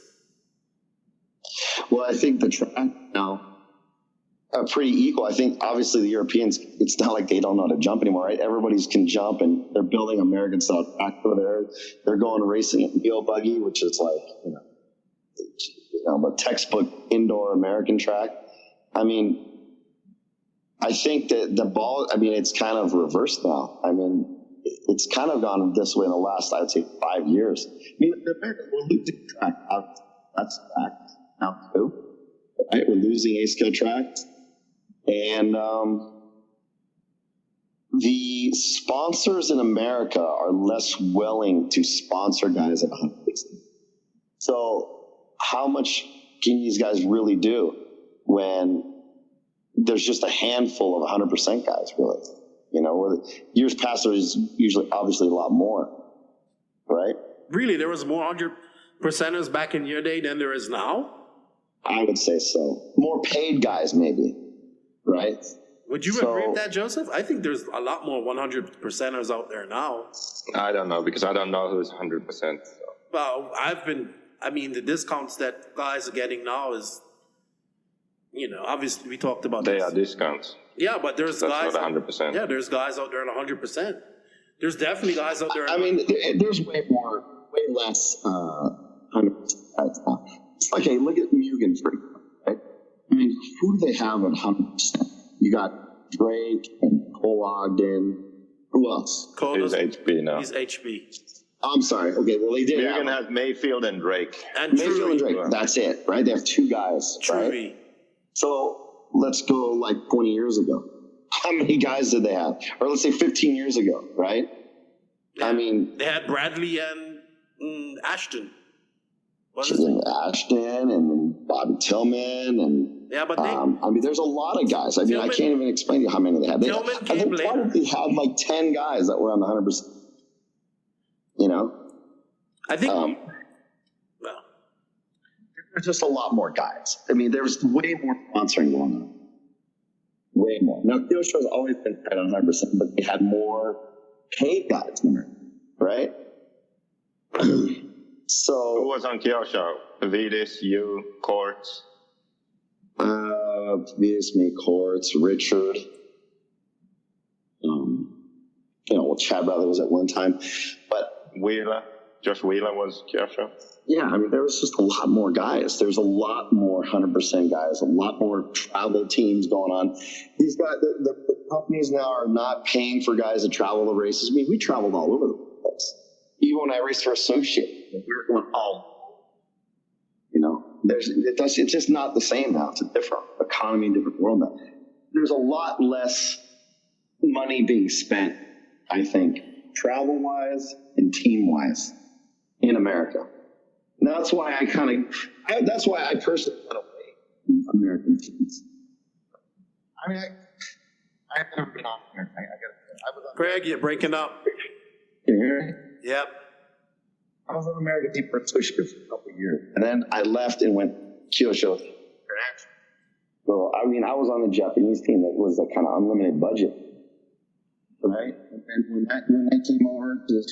B: Well, I think the track now are pretty equal. I think obviously the Europeans, it's not like they don't know how to jump anymore, right? Everybody's can jump, and they're building American style track over there. They're going racing at Neo Buggy, which is like, a textbook indoor American track. I mean, I think that the ball, it's kind of reversed now. I mean, it's kind of gone this way in the last, I would say, 5 years. I mean, the Americans were losing track. That's a fact now, too. Right? We're losing A-scale tracks. And the sponsors in America are less willing to sponsor guys at 100%. So how much can these guys really do when there's just a handful of 100% guys, really? Years past, there was usually obviously a lot more, right?
A: Really, there was more 100%ers back in your day than there is now?
B: I would say so. More paid guys, maybe, right?
A: Would you agree with that, Joseph? I think there's a lot more 100%ers out there now.
C: I don't know, because I don't know who's 100%. So.
A: Well, the discounts that guys are getting now is, obviously we talked about
C: They
A: this.
C: are discounts.
A: Yeah, but there's
C: That's
A: guys.
C: not 100%.
A: Yeah, there's guys out there at 100%. There's definitely guys out there.
B: There's way less 100%. It's like, hey, look at Mugen, for example, right? I mean, who do they have at 100%? You got Drake and Cole Ogden. Who else?
C: He's HB now.
A: He's HB.
B: I'm sorry. Okay, well, they did.
C: Mugen has Mayfield and Drake.
A: And
B: Mayfield and Drake. That's it, right? They have two guys, right? So let's go like 20 years ago. How many guys did they have? Or let's say 15 years ago, right?
A: Yeah, they had Bradley and Ashton.
B: Ashton and Bobby Tillman and there's a lot of guys. I can't even explain to you how many they had. I think probably had like 10 guys that were on the 100%.
A: I think.
B: There's just a lot more guys. I mean, there's way more sponsoring going on. Way more. Now, Kyosho's always been at 100%, but they had more paid guys in there, right? So
C: who was on Kyosho? Vitis, you, Courts?
B: Vitis, me, Courts, Richard. Chad Bradley was at one time, but
C: Wheeler. Josh Wheeler was Kyosho.
B: Yeah, there was just a lot more guys. There's a lot more 100% guys, a lot more travel teams going on. These guys, the companies now are not paying for guys to travel the races. We traveled all over the place. Even when I raced for Associate, we were going all. It's just not the same now. It's a different economy, different world now. There's a lot less money being spent, I think, travel-wise and team-wise in America. And that's why I personally went away from American teams. I've never been on American.
A: Greg, you're breaking up.
B: Can you hear me?
A: Yep.
B: I was on American team for Associate for a couple of years. And then I left and went Kyosho International. So, I was on the Japanese team that was a kind of unlimited budget. Right? And when that came over to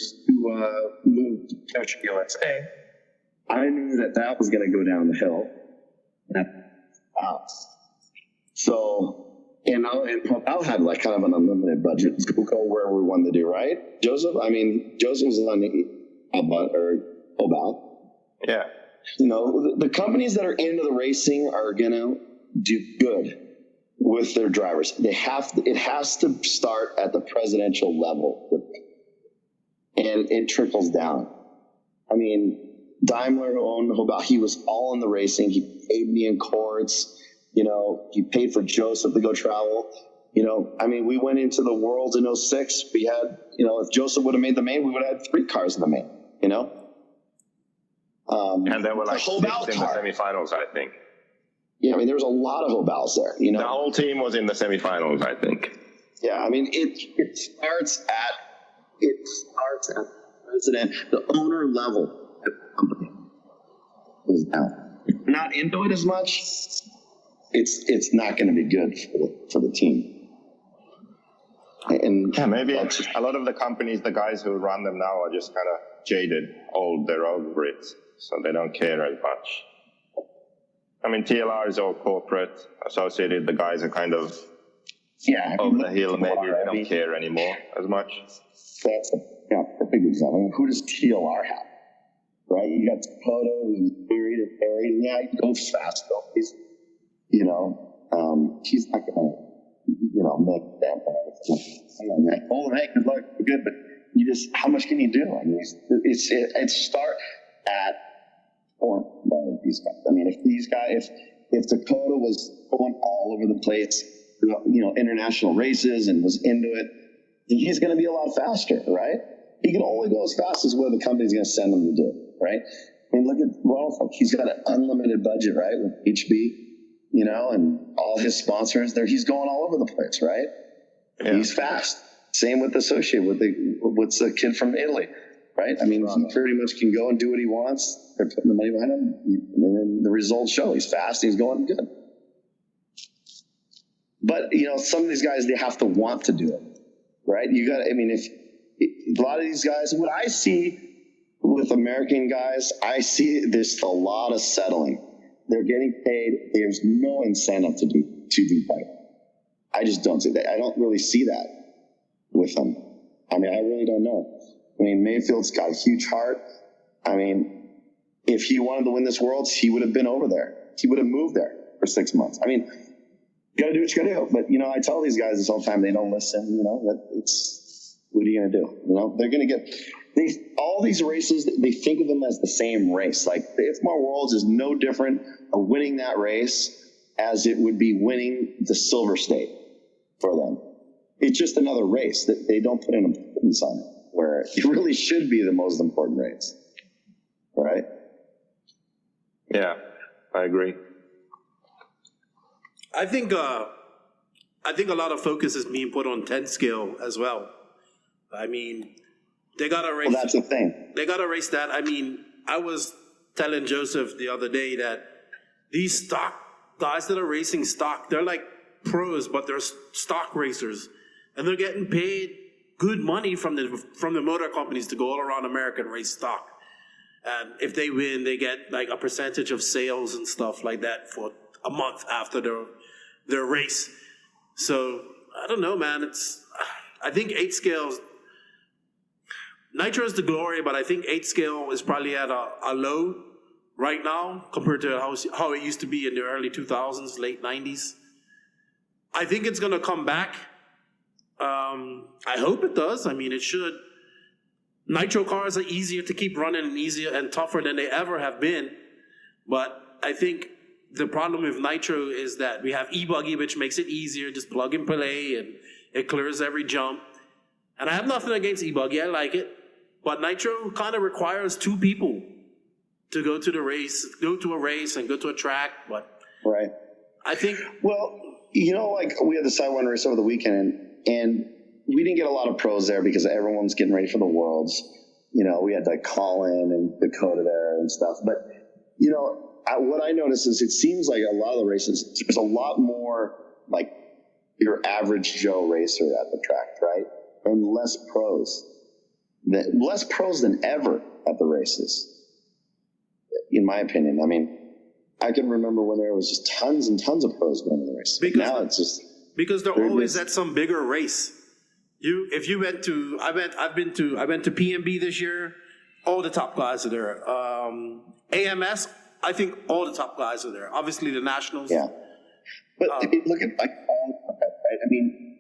B: move to Kyosho USA, I knew that was going to go down the hill. So, and Propel had like kind of an unlimited budget. We'll go wherever we wanted to do, right? Joseph was on Obal.
C: Yeah.
B: The companies that are into the racing are going to do good with their drivers. It has to start at the presidential level. And it trickles down. Daimler, who owned Hobal, he was all in the racing. He paid me in Courts. He paid for Joseph to go travel. We went into the Worlds in 06. We had, if Joseph would have made the main, we would have had 3 cars in the main,
C: and there were like 6 in the semifinals, I think.
B: Yeah, there was a lot of Hobals there, The
C: whole team was in the semifinals, I think.
B: Yeah, it starts at president, the owner level of the company is down. If you're not into it as much, it's not going to be good for the team. And
C: yeah, maybe a lot of the companies, the guys who run them now are just kind of jaded, old, they're over it, so they don't care as much. I mean, TLR is all corporate, associated, the guys are kind of over the hill, maybe they don't care anymore as much.
B: That's a perfect example. I mean, who does TLR have? Right? You got Dakota, who's buried and buried, and yeah, he goes fast though. He's not going to, make that bad. Oh, hey, good luck, good, but how much can you do? I mean, it's start at these guys. I mean, if Dakota was going all over the place, international races and was into it, he's going to be a lot faster, right? He can only go as fast as what the company's going to send him to do, right? I mean, look at Rolf. He's got an unlimited budget, right, with HB, and all his sponsors. He's going all over the place, right? Yeah. He's fast. Same with the associate with the kid from Italy, right? I mean, he pretty much can go and do what he wants. They're putting the money behind him, and then the results show. He's fast. He's going good. But some of these guys, they have to want to do it, right? If a lot of these guys, what I see with American guys, I see there's a lot of settling. They're getting paid. There's no incentive to do better. I just don't see that. I don't really see that with them. I mean, I really don't know. I mean, Mayfield's got a huge heart. I mean, if he wanted to win this Worlds, he would have been over there. He would have moved there for 6 months. I mean, you got to do what you got to do. But, I tell these guys this all the time, they don't listen, what are you going to do? They're going to get all these races, they think of them as the same race. Like the IFMAR Worlds is no different of winning that race as it would be winning the Silver State for them. It's just another race that they don't put an importance on it, where it really should be the most important race. Right?
C: Yeah, I agree.
A: I think a lot of focus is being put on 10 scale as well. I mean, they got to race.
B: Well, that's the thing.
A: They got to race that. I mean, I was telling Joseph the other day that these stock guys that are racing stock, they're like pros, but they're stock racers, and they're getting paid good money from the motor companies to go all around America and race stock. And if they win, they get like a percentage of sales and stuff like that for a month after their race. So I don't know, man. I think 8 scales. Nitro is the glory, but I think 8 scale is probably at a low right now compared to how it used to be in the early 2000s, late 90s. I think it's going to come back. I hope it does. I mean, it should. Nitro cars are easier to keep running and easier and tougher than they ever have been. But I think the problem with Nitro is that we have e-buggy, which makes it easier, just plug and play, and it clears every jump. And I have nothing against e-buggy. I like it. But Nitro kind of requires 2 people to go to a race and go to a track. But
B: right.
A: I think...
B: Well, like we had the Side 1 race over the weekend, and we didn't get a lot of pros there because everyone's getting ready for the Worlds. We had like Colin and Dakota there and stuff. But, what I noticed is it seems like a lot of the races, there's a lot more like your average Joe racer at the track, right? And less pros than ever at the races, in my opinion. I mean, I can remember when there was just tons and tons of pros going to the race. Now it's just
A: because they're always at some bigger race. I went to PMB this year. All the top guys are there. AMS, I think all the top guys are there. Obviously the nationals.
B: Yeah, but look at like all, right? I mean,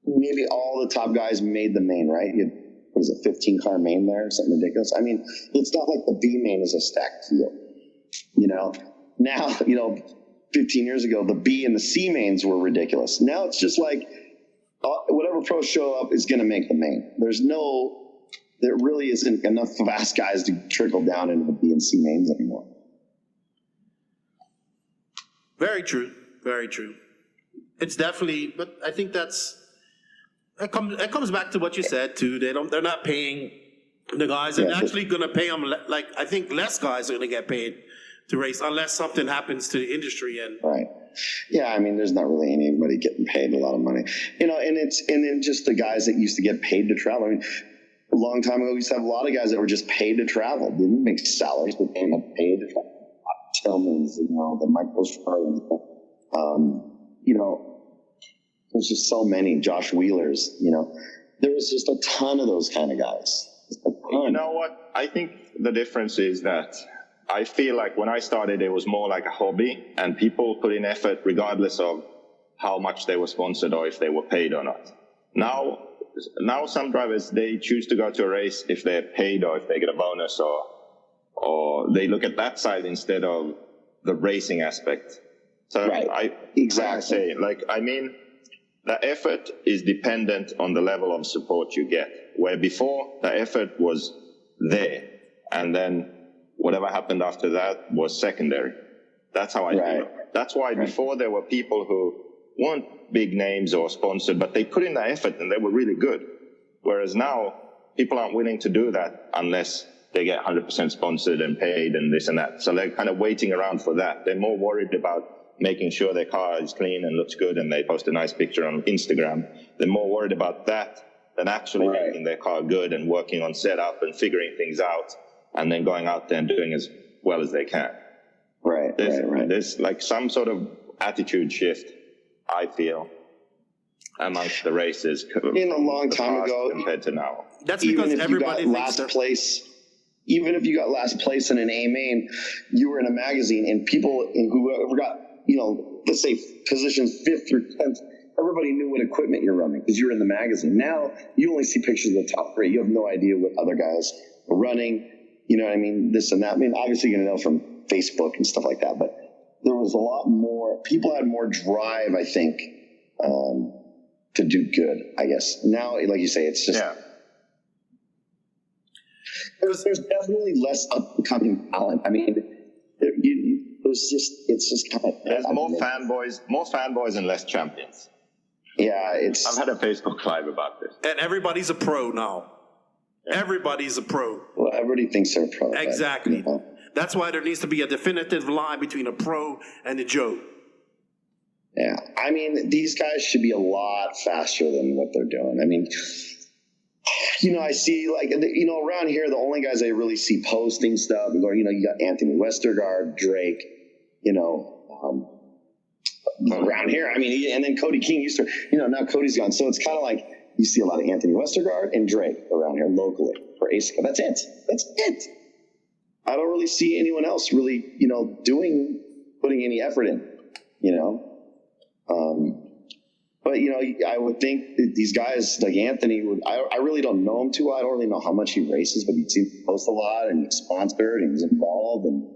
B: maybe all the top guys made the main, right? You had, what is it, 15-car main there, something ridiculous. I mean, it's not like the B main is a stacked field. Now, 15 years ago, the B and the C mains were ridiculous. Now it's just like whatever pros show up is going to make the main. There really isn't enough fast guys to trickle down into the B and C mains anymore.
A: Very true. Very true. It's definitely, but I think that's It comes back to what you said too. They're not paying the guys. They're actually going to pay them. Like I think less guys are going to get paid to race unless something happens to the industry. And
B: right. Yeah, I mean, there's not really anybody getting paid a lot of money, and then just the guys that used to get paid to travel. I mean, a long time ago, we used to have a lot of guys that were just paid to travel. They didn't make salaries, but they got paid to travel. Tillmans, the Michael Sherlins, there's just so many. Josh Wheelers, there was just a ton of those kind of guys.
C: You know what? I think the difference is that I feel like when I started, it was more like a hobby, and people put in effort regardless of how much they were sponsored or if they were paid or not. Now some drivers, they choose to go to a race if they're paid or if they get a bonus, or they look at that side instead of the racing aspect. So
B: right.
C: The effort is dependent on the level of support you get, where before the effort was there, and then whatever happened after that was secondary. That's how I feel. That's why before there were people who weren't big names or sponsored, but they put in the effort and they were really good. Whereas now, people aren't willing to do that unless they get 100% sponsored and paid and this and that. So they're kind of waiting around for that. They're more worried about making sure their car is clean and looks good and they post a nice picture on Instagram. They're more worried about that than actually making their car good and working on setup and figuring things out and then going out there and doing as well as they can. There's like some sort of attitude shift, I feel, amongst the races
B: in a long time ago
C: compared to now.
A: That's because everybody thinks
B: even if you got last place in an A main, you were in a magazine, and people whoever got, let's say positions 5th through 10th, everybody knew what equipment you're running because you were in the magazine. Now you only see pictures of the top 3. You have no idea what other guys are running. You know what I mean? This and that. I mean, obviously you're going to know from Facebook and stuff like that, but there was a lot more, people had more drive, I think, to do good, I guess. Now, like you say, it's just, there's definitely less upcoming talent. I mean, it's just kind of,
C: there's more fanboys and less champions.
B: Yeah,
C: I've had a Facebook Live about this.
A: And everybody's a pro now. Everybody's a pro.
B: Well, everybody thinks they're a pro.
A: Exactly. That's why there needs to be a definitive line between a pro and a Joe.
B: Yeah. I mean, these guys should be a lot faster than what they're doing. I mean, I see, around here, the only guys I really see posting stuff, you got Anthony Westergaard, Drake, around here. I mean, and then Cody King used to, now Cody's gone. So it's kind of like you see a lot of Anthony Westergaard and Drake around here locally for ASICA. That's it. I don't really see anyone else really, putting any effort in, But, I would think that these guys like Anthony I really don't know him too well. I don't really know how much he races, but he seems to post a lot and he's sponsored and he's involved. And,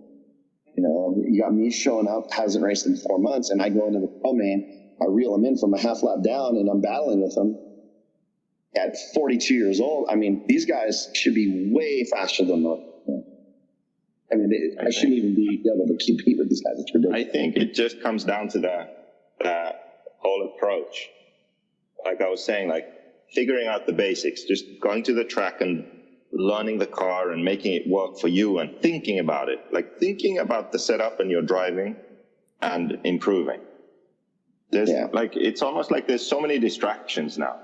B: you got me showing up, hasn't raced in 4 months, and I go into the pro main, I reel him in from a half lap down and I'm battling with him at 42 years old. I mean, these guys should be way faster than the, I shouldn't even be able to compete with these guys. It's ridiculous.
C: I think it just comes down to the whole approach. Like I was saying, figuring out the basics, just going to the track and learning the car and making it work for you and thinking about it, thinking about the setup and your driving and improving. There's it's almost like there's so many distractions now.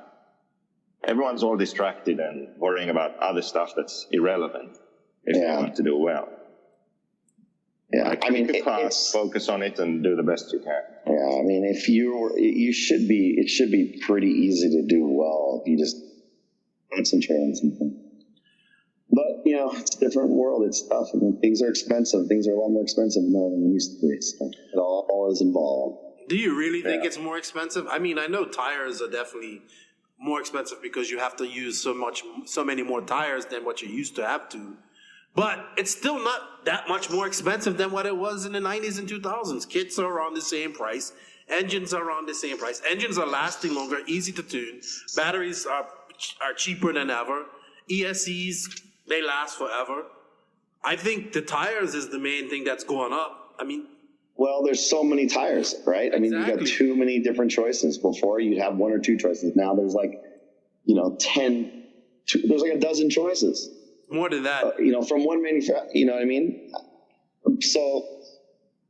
C: Everyone's all distracted and worrying about other stuff that's irrelevant if you want to do well.
B: Yeah,
C: pick a class, focus on it, and do the best you can.
B: Yeah, I mean, it should be pretty easy to do well if you just concentrate on something. But, it's a different world. It's tough. I mean, things are expensive. Things are a lot more expensive now than they used to be. So it all is involved.
A: Do you really think it's more expensive? I mean, I know tires are definitely more expensive because you have to use so many more tires than what you used to have to. But it's still not that much more expensive than what it was in the 90s and 2000s. Kits are around the same price. Engines are around the same price. Engines are lasting longer, easy to tune. Batteries are cheaper than ever. ESCs, they last forever. I think the tires is the main thing that's going up. I mean...
B: Well, there's so many tires, right? I mean, you got too many different choices. Before, you'd have 1 or 2 choices. Now there's there's like a dozen choices.
A: More than that.
B: From one manufacturer, you know what I mean? So,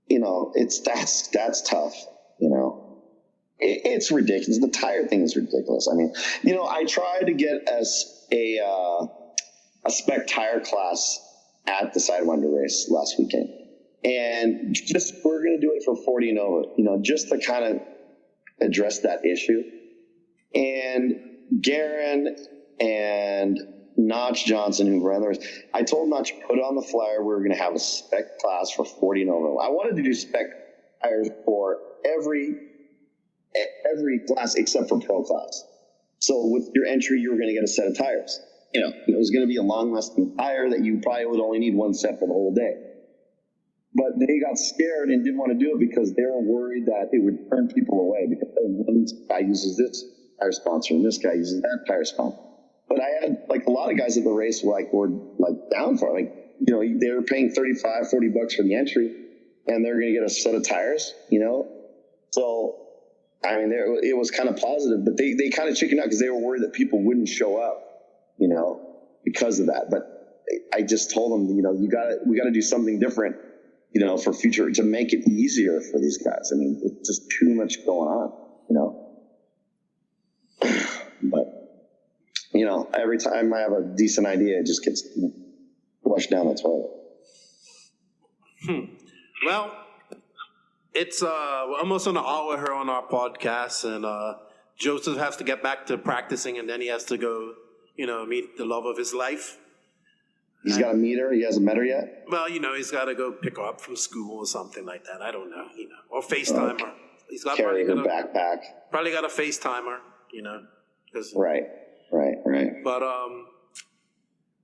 B: that's tough, It's ridiculous. The tire thing is ridiculous. I mean, I tried to get a spec tire class at the Sidewinder race last weekend. And we're going to do it for 40 and over, just to kind of address that issue. And Garen and Notch Johnson, who ran the race, I told Notch, put on the flyer, we were going to have a spec class for 40 and over. I wanted to do spec tires for every class except for pro class. So with your entry, you were going to get a set of tires. It was going to be a long-lasting tire that you probably would only need one set for the whole day. But they got scared and didn't want to do it because they were worried that it would turn people away because one guy uses this tire sponsor and this guy uses that tire sponsor. But I had a lot of guys at the race were down for it. They were paying $35-$40 for the entry and they're going to get a set of tires, So, I mean, it was kind of positive, but they kind of chickened out because they were worried that people wouldn't show up, because of that. But I just told them, we got to do something different, for future to make it easier for these guys. I mean, it's just too much going on, But, every time I have a decent idea, it just gets flushed down the toilet.
A: Well, it's we're almost on an hour here on our podcast, and Joseph has to get back to practicing, and then he has to go, meet the love of his life.
B: He's got to meet her. He hasn't met her yet.
A: Well, he's got to go pick her up from school or something like that. I don't know, or FaceTime her. He's got
B: carry her backpack.
A: Probably got to FaceTime her,
B: Right.
A: But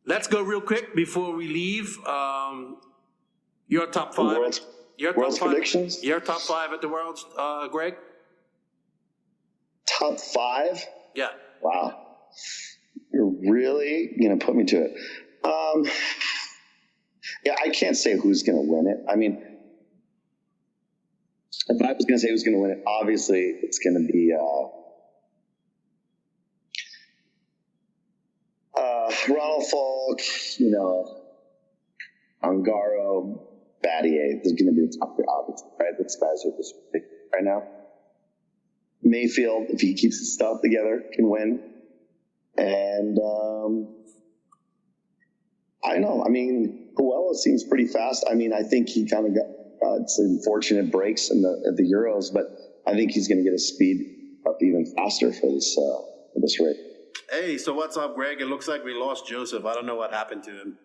A: let's go real quick before we leave. Your top five.
B: World's predictions?
A: Your top five at the Worlds, Greg?
B: Top five?
A: Yeah.
B: Wow. You're really going to put me to it. I can't say who's going to win it. I mean, if I was going to say who's going to win it, obviously it's going to be Ronald Falk, Ongaro, Battier. There's going to be the top three, obviously, right? These guys are just ridiculous right now. Mayfield, if he keeps his stuff together, can win. And I don't know. I mean, Puella seems pretty fast. I mean, I think he kind of got some fortunate breaks at the Euros, but I think he's going to get his speed up even faster for this race.
A: Hey, so what's up, Greg? It looks like we lost Joseph. I don't know what happened to him.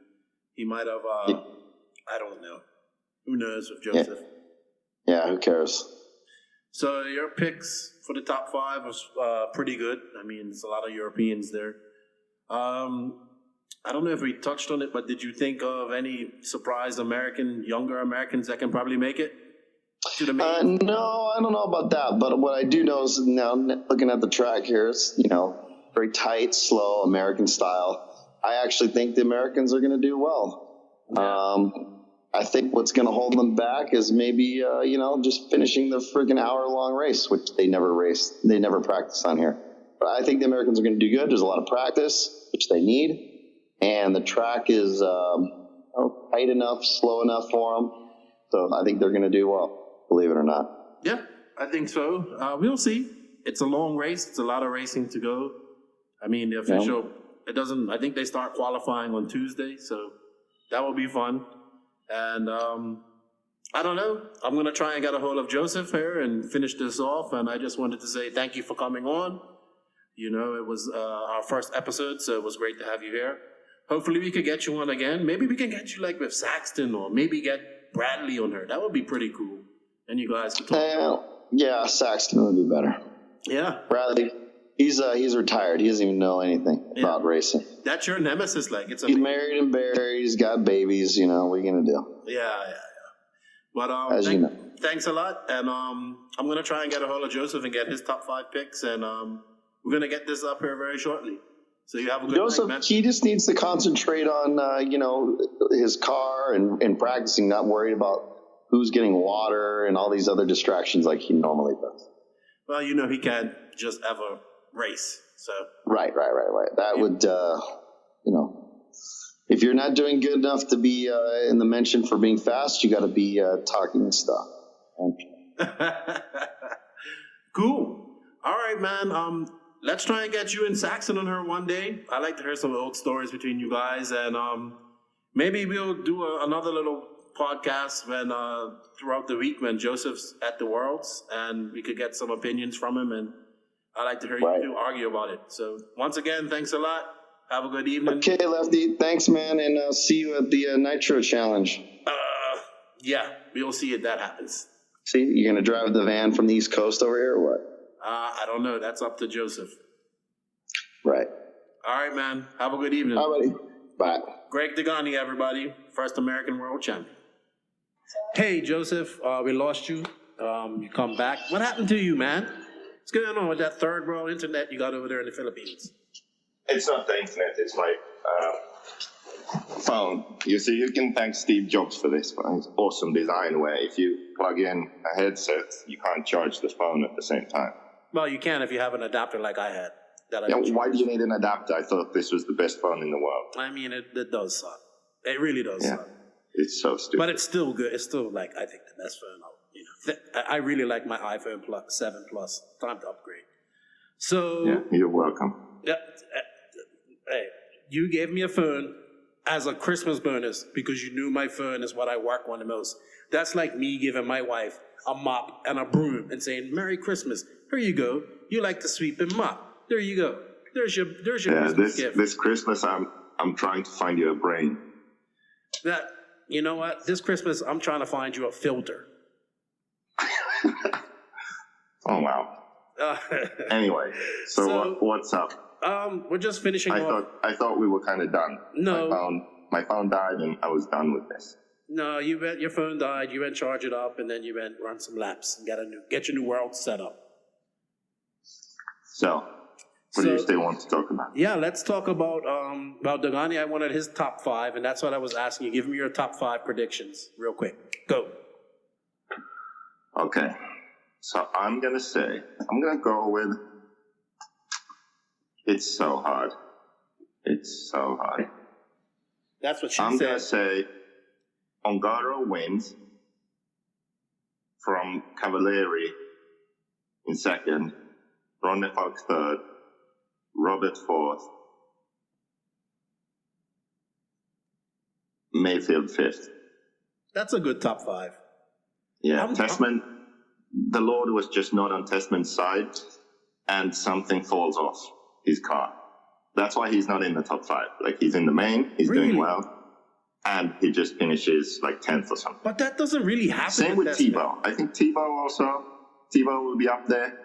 A: He might have, I don't know. Who knows with Joseph?
B: Yeah, who cares?
A: So your picks for the top five was pretty good. I mean, there's a lot of Europeans there. I don't know if we touched on it, but did you think of any surprise younger Americans that can probably make it to the main?
B: No, I don't know about that. But what I do know is now looking at the track here, it's, very tight, slow, American style. I actually think the Americans are going to do well.
A: Yeah.
B: I think what's going to hold them back is maybe, just finishing the friggin' hour-long race, which they never practice on here. But I think the Americans are going to do good. There's a lot of practice, which they need. And the track is tight enough, slow enough for them. So I think they're going to do well, believe it or not.
A: Yeah, I think so. We'll see. It's a long race. It's a lot of racing to go. I mean, the official, I think they start qualifying on Tuesday. So that will be fun. And I don't know. I'm going to try and get a hold of Joseph here and finish this off. And I just wanted to say thank you for coming on. It was our first episode, so it was great to have you here. Hopefully we could get you on again. Maybe we can get you with Saxton, or maybe get Bradley on her. That would be pretty cool. And you guys could talk.
B: Yeah, Saxton would be better.
A: Yeah.
B: Bradley, he's retired. He doesn't even know anything about racing.
A: That's your nemesis.
B: He's married and buried. He's got babies. What are you going to do?
A: Yeah. But thanks a lot. And I'm going to try and get a hold of Joseph and get his top 5 picks. And we're going to get this up here very shortly. So you have a good
B: Joseph,
A: night, man.
B: He just needs to concentrate on, his car and practicing, not worried about who's getting water and all these other distractions like he normally does.
A: Well, he can't just ever race. So
B: Right. That would, if you're not doing good enough to be in the mention for being fast, you got to be talking stuff.
A: Cool. All right, man. Let's try and get you and Saxon on her one day. I like to hear some old stories between you guys, and maybe we'll do another little podcast when throughout the week when Joseph's at the Worlds, and we could get some opinions from him. And I like to hear you two argue about it. So once again, thanks a lot. Have a good evening.
B: Okay, Lefty. Thanks, man, and I'll see you at the Nitro Challenge.
A: Yeah, we'll see if that happens.
B: See, you're going to drive the van from the East Coast over here or what?
A: I don't know. That's up to Joseph.
B: Right.
A: All right, man. Have a good evening.
B: All right, buddy. Bye.
A: Greg Degani, everybody. First American World Champion. Hey, Joseph. We lost you. You come back. What happened to you, man? What's going on with that third world internet you got over there in the Philippines?
C: It's not the internet, it's my phone. You see, you can thank Steve Jobs for this. His awesome design where if you plug in a headset, you can't charge the phone at the same time.
A: Well, you can if you have an adapter like I had.
C: Why do you need an adapter? I thought this was the best phone in the world.
A: I mean, it does suck. It really does suck.
C: It's so stupid.
A: But it's still good. It's still, I think, the best phone. I really like my iPhone 7 Plus. Time to upgrade. So...
C: Yeah, you're welcome.
A: Yeah. Hey, you gave me a phone as a Christmas bonus because you knew my phone is what I work on the most. That's like me giving my wife a mop and a broom and saying, Merry Christmas. Here you go. You like to sweep and mop. There you go. There's your Christmas gift.
C: This Christmas, I'm trying to find you a brain.
A: You know what? This Christmas, I'm trying to find you a filter.
C: Oh, wow. Anyway, so what's up?
A: We're just finishing off.
C: I thought we were kind of done.
A: No.
C: My phone died and I was done with this.
A: No, your phone died, you went charge it up, and then you went run some laps and get your new world set up.
C: So, what do you still want to talk about?
A: Yeah, let's talk about Degani. I wanted his top 5, and that's what I was asking you. Give me your top 5 predictions real quick. Go.
C: Okay. So I'm going to go with, it's so hard. It's so hard.
A: That's what she said.
C: I'm going to say Ongaro wins from Cavalieri in second, Ronefalk third, Robert fourth, Mayfield fifth.
A: That's a good top 5.
C: Yeah, Tessman, the Lord was just not on Tessman's side, and something falls off his car. That's why he's not in the top 5. Like, he's in the main, he's doing well, and he just finishes like 10th or something.
A: But that doesn't really happen.
C: Same with Tebow. I think Tebow will be up there,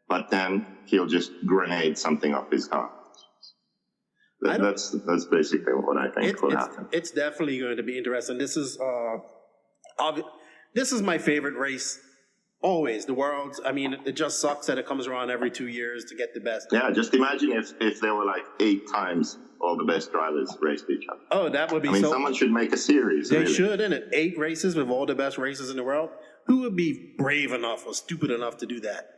C: but then he'll just grenade something up his car. That's basically what I think will happen.
A: It's definitely going to be interesting. This is my favorite race. Always, the Worlds. I mean, it just sucks that it comes around every 2 years to get the best.
C: Yeah, just imagine if there were like 8 times all the best drivers raced each other.
A: Oh, that would be
C: someone should make a series.
A: They should, innit? 8 races with all the best races in the world. Who would be brave enough or stupid enough to do that?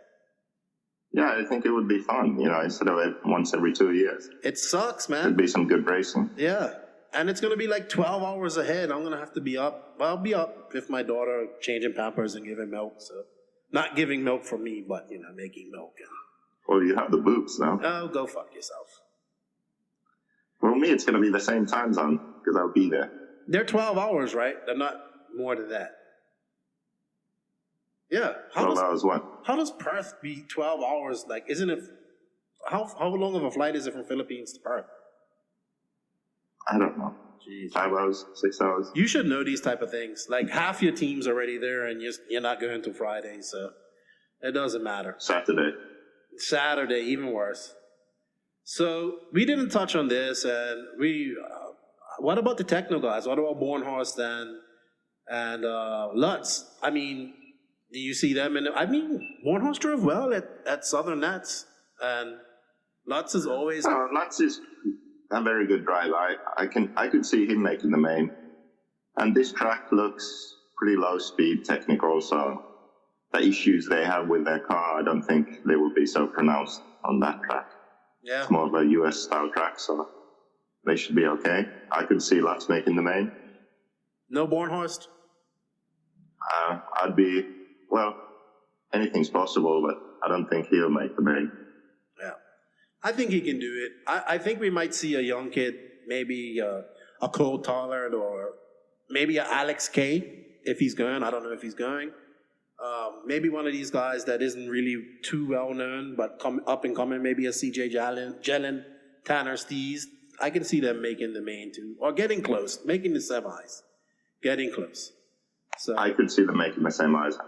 C: Yeah, I think it would be fun, instead of once every 2 years.
A: It sucks, man.
C: It'd be some good racing.
A: Yeah. And it's going to be like 12 hours ahead. I'm going to have to be up. Well, I'll be up if my daughter changing Pampers and giving milk. So, not giving milk for me, but, making milk.
C: Well, you have the boobs now.
A: Oh, go fuck yourself.
C: Well, me, it's going to be the same time zone because I'll be there.
A: They're 12 hours, right? They're not more than that. Yeah.
C: 12 hours what?
A: How does Perth be 12 hours? Like, isn't it... How long of a flight is it from Philippines to Perth?
C: I don't know.
A: Jeez.
C: 5 hours, 6 hours.
A: You should know these type of things. Like, half your team's already there, and you're not going till Friday, so it doesn't matter. Saturday, even worse. So we didn't touch on this, and what about the techno guys? What about Bornhorst and Lutz? I mean, do you see them? Bornhorst drove well at Southern Nats, and Lutz is always.
C: Lutz is a very good driver. I could see him making the main. And this track looks pretty low speed technical, so the issues they have with their car, I don't think they will be so pronounced on that track.
A: Yeah.
C: It's more of a US style track, so they should be okay. I could see Lutz making the main.
A: No Bornhorst?
C: Anything's possible, but I don't think he'll make the main.
A: Yeah. I think he can do it. I think we might see a young kid, maybe a Cole Tollard or maybe a Alex K if he's going. I don't know if he's going. Maybe one of these guys that isn't really too well known, but up and coming, maybe a CJ Jelen, Tanner Stees. I can see them making the main too, or getting close, making the semis, getting close. So
C: I could see them making the semis.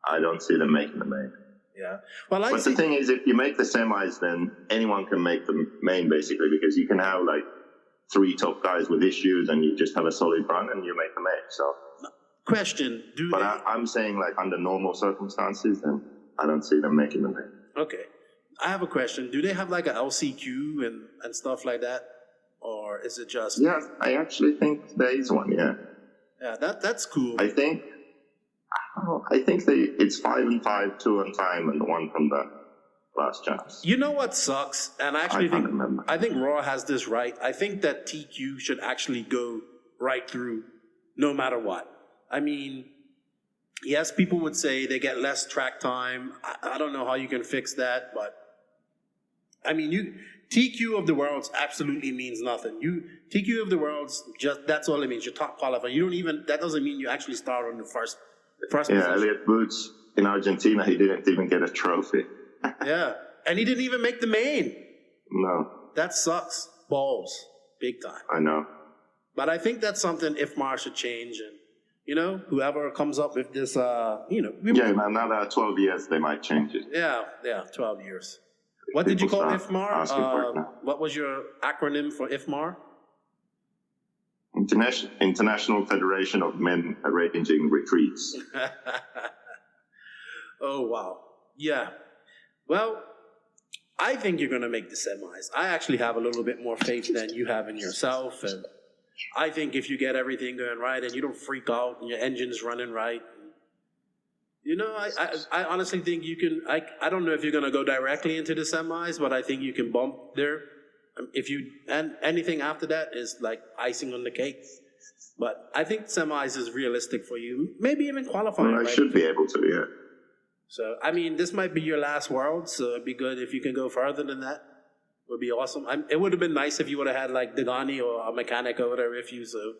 C: I don't see them making the main.
A: Yeah. Well,
C: but the thing is, if you make the semis, then anyone can make the main basically, because you can have like 3 top guys with issues, and you just have a solid run, and you make the main. So.
A: Question:
C: I'm saying, like, under normal circumstances, then I don't see them making the main.
A: Okay, I have a question. Do they have like a LCQ and stuff like that, or is it just?
C: Yeah, I actually think there is one. Yeah.
A: Yeah, that's cool.
C: I think it's 5 and 5, 2 on time, and the one from the last chance.
A: You know what sucks? And I think Raw has this right. I think that TQ should actually go right through, no matter what. I mean, yes, people would say they get less track time. I don't know how you can fix that, but I mean, TQ of the Worlds absolutely means nothing. TQ of the Worlds, that's all it means. You're top qualifier. That doesn't mean you actually start on the first position.
C: Yeah, Elliot Boots in Argentina, he didn't even get a trophy.
A: Yeah, and he didn't even make the main.
C: No.
A: That sucks. Balls. Big time.
C: I know.
A: But I think that's something IFMAR should change, and whoever comes up with this,
C: another 12 years they might change it.
A: Yeah, 12 years. What did you call IFMAR? What was your acronym for IFMAR?
C: International Federation of Men Arranging Retreats.
A: Oh, wow. Yeah. Well, I think you're going to make the semis. I actually have a little bit more faith than you have in yourself, and I think if you get everything going right and you don't freak out and your engine's running right, I honestly think you can. I don't know if you're going to go directly into the semis, but I think you can bump there. And anything after that is like icing on the cake. But I think semis is realistic for you. Maybe even qualifying.
C: Well, I should be able to, yeah.
A: So, I mean, this might be your last world, so it'd be good if you can go further than that. Would be awesome. It would have been nice if you would have had like Degani or a mechanic over there with you. So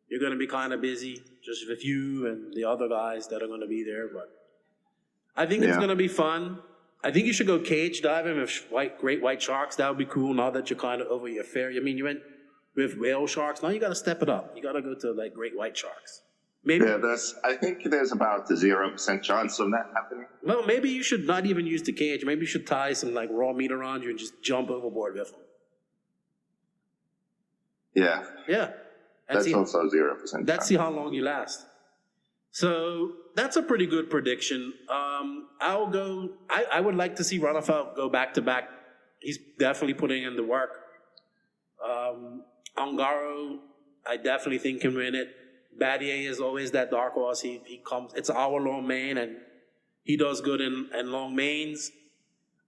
A: you're going to be kind of busy just with you and the other guys that are going to be there. But I think it's going to be fun. I think you should go cage diving with great white sharks. That would be cool. Now that you're kind of over your fair. I mean, you went with whale sharks. Now you got to step it up. You got to go to like great white sharks. Maybe. Yeah,
C: I think there's about a 0% chance of that happening.
A: Well, maybe you should not even use the cage. Maybe you should tie some like raw meat around you and just jump overboard with them.
C: Yeah.
A: Yeah.
C: That's also 0%.
A: Let's see how long you last. So that's a pretty good prediction. I'll go. I would like to see Rutherford go back to back. He's definitely putting in the work. Ongaro, I definitely think can win it. Battier is always that dark horse. He comes. It's our long main, and he does good in long mains.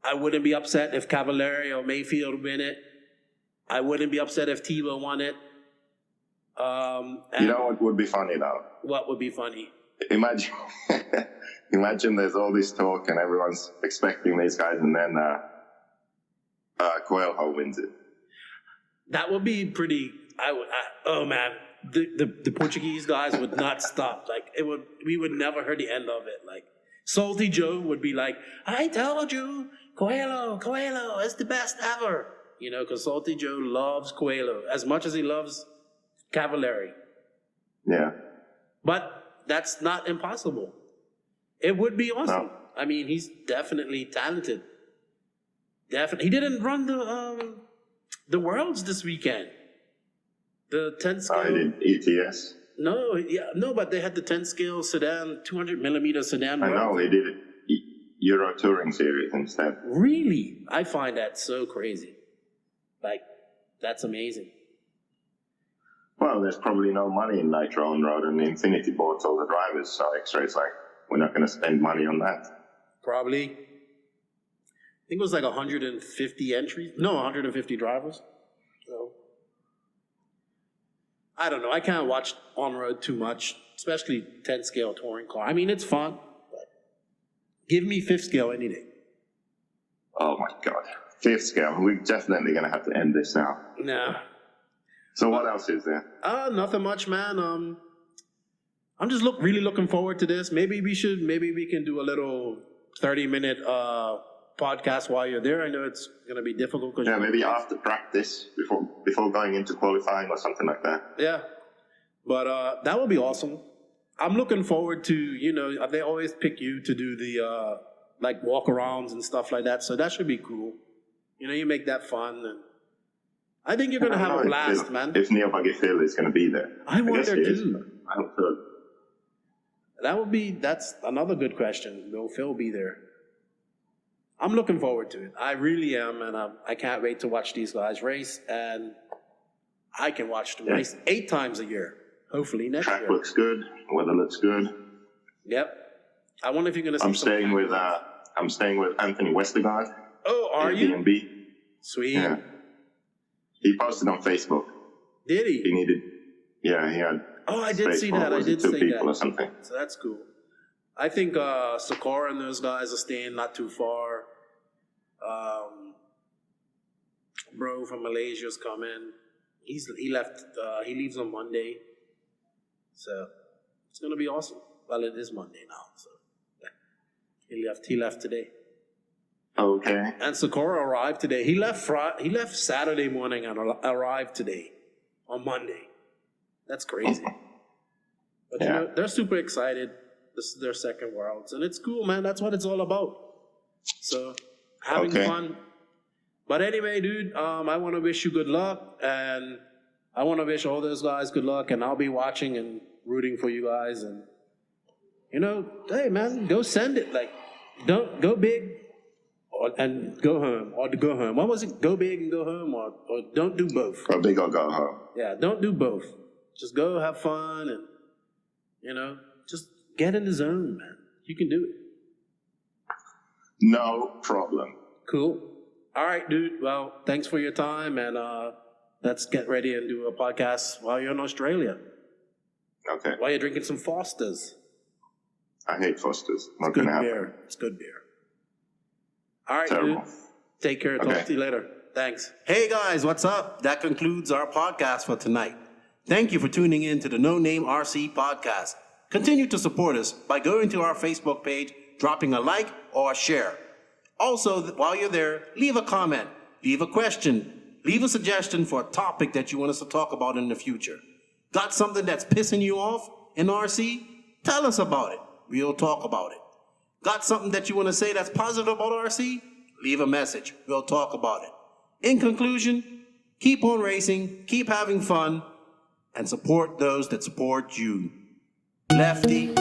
A: I wouldn't be upset if Cavallari or Mayfield win it. I wouldn't be upset if Tebow won it.
C: You know what would be funny though?
A: What would be funny?
C: Imagine there's all this talk and everyone's expecting these guys, and then Coelho wins it.
A: That would be pretty. Oh man. The Portuguese guys would not stop. Like we would never hear the end of it. Like Salty Joe would be like, "I told you, Coelho is the best ever." Because Salty Joe loves Coelho as much as he loves Cavallari.
C: Yeah.
A: But that's not impossible. It would be awesome.
C: No.
A: I mean, he's definitely talented. Definitely, he didn't run the Worlds this weekend. The 10 scale.
C: I did ETS.
A: No, but they had the 10 scale sedan, 200 millimeter sedan.
C: I know, they did it Euro Touring Series instead.
A: Really? I find that so crazy. Like, that's amazing.
C: Well, there's probably no money in Nitro on road, and Infinity bought all the drivers, so X-Ray's like, we're not going to spend money on that.
A: Probably. think it was like 150 entries. No, 150 drivers. So I don't know. I can't watch on-road too much, especially 10 scale touring car. I mean, it's fun, but give me 5th scale any day.
C: Oh my God. 5th scale. We're definitely going to have to end this now.
A: Nah.
C: So what else is there?
A: Nothing much, man. I'm just really looking forward to this. Maybe we can do a little 30-minute podcast while you're there. I know it's going to be difficult.
C: Yeah, maybe after practice, before going into qualifying or something like that.
A: Yeah, but that would be awesome. I'm looking forward to, they always pick you to do the like walk-arounds and stuff like that, so that should be cool. You make that fun, and I think you're going to have a blast, man.
C: If Neil Buggy Phil is going to be there.
A: I wonder too.
C: I hope so.
A: That's another good question. Will Phil be there? I'm looking forward to it. I really am, and I can't wait to watch these guys race, and I can watch them race 8 times a year, hopefully next year.
C: Track looks good, weather looks good.
A: Yep. I wonder if you're going to see
C: I'm staying with Anthony Westergaard.
A: Oh, are you?
C: Airbnb.
A: Sweet.
C: Yeah. He posted on Facebook.
A: Did he?
C: He had.
A: Oh, I did see that. I did
C: two
A: see
C: people
A: that.
C: Or something.
A: So that's cool. I think Sakura and those guys are staying not too far. Bro from Malaysia's coming. He left. He leaves on Monday. So it's gonna be awesome. Well, it is Monday now. So yeah. He left today.
C: Okay.
A: And Sakura arrived today. He left Saturday morning and arrived today on Monday. That's crazy. But they're super excited. This is their second Worlds, and it's cool, man. That's what it's all about. So having fun. But anyway, dude, I want to wish you good luck, and I want to wish all those guys good luck, and I'll be watching and rooting for you guys. And hey, man, go send it. Like, don't go big. And go home, or to go home. What was it? Go big and go home, or don't do both.
C: Go big or go home.
A: Yeah, don't do both. Just go have fun and, just get in the zone, man. You can do it.
C: No problem.
A: Cool. All right, dude. Well, thanks for your time, and let's get ready and do a podcast while you're in Australia.
C: Okay.
A: While you're drinking some Fosters.
C: I hate Foster's.
A: It's good beer. It's good beer. All right,
C: Terrible.
A: dude. Take care. Talk to you later. Thanks. Hey, guys, what's up? That concludes our podcast for tonight. Thank you for tuning in to the No Name RC podcast. Continue to support us by going to our Facebook page, dropping a like or a share. Also, while you're there, leave a comment, leave a question, leave a suggestion for a topic that you want us to talk about in the future. Got something that's pissing you off in RC? Tell us about it. We'll talk about it. Got something that you want to say that's positive about RC? Leave a message. We'll talk about it. In conclusion, keep on racing, keep having fun, and support those that support you. Lefty.